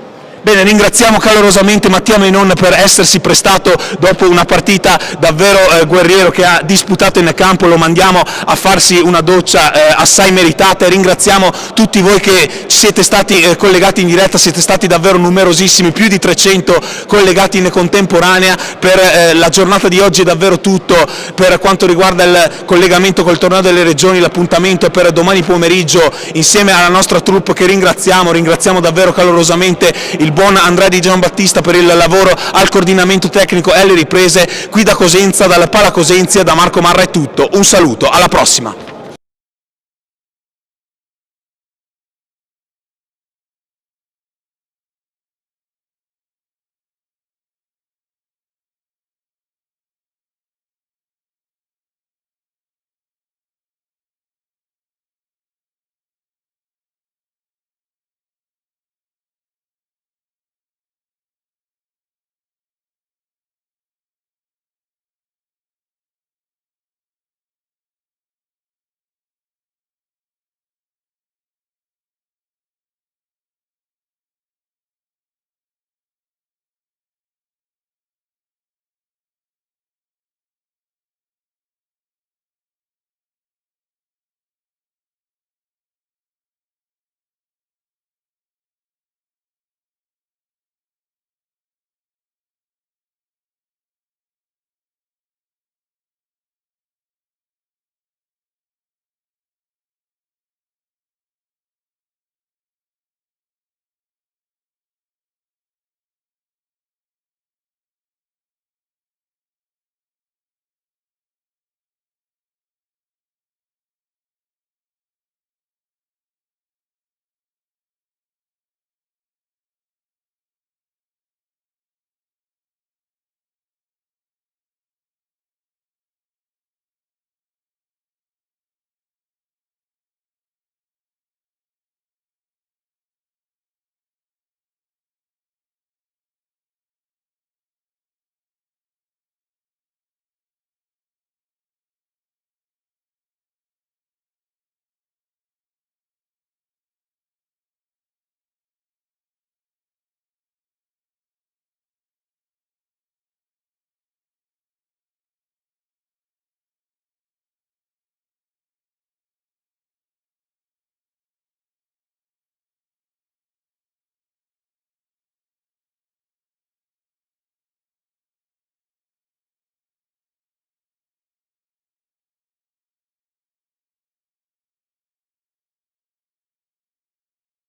S1: Bene, ringraziamo calorosamente Mattia Menon per essersi prestato dopo una partita davvero guerriero che ha disputato in campo. Lo mandiamo a farsi una doccia assai meritata, e ringraziamo tutti voi che ci siete stati collegati in diretta. Siete stati davvero numerosissimi, più di 300 collegati in contemporanea. Per la giornata di oggi è davvero tutto per quanto riguarda il collegamento col torneo delle regioni. L'appuntamento è per domani pomeriggio insieme alla nostra troupe, che ringraziamo davvero calorosamente il buon Andrea Di Giambattista per il lavoro al coordinamento tecnico e alle riprese. Qui da Cosenza, dalla Pala Cosenzia, da Marco Marra è tutto. Un saluto, alla prossima.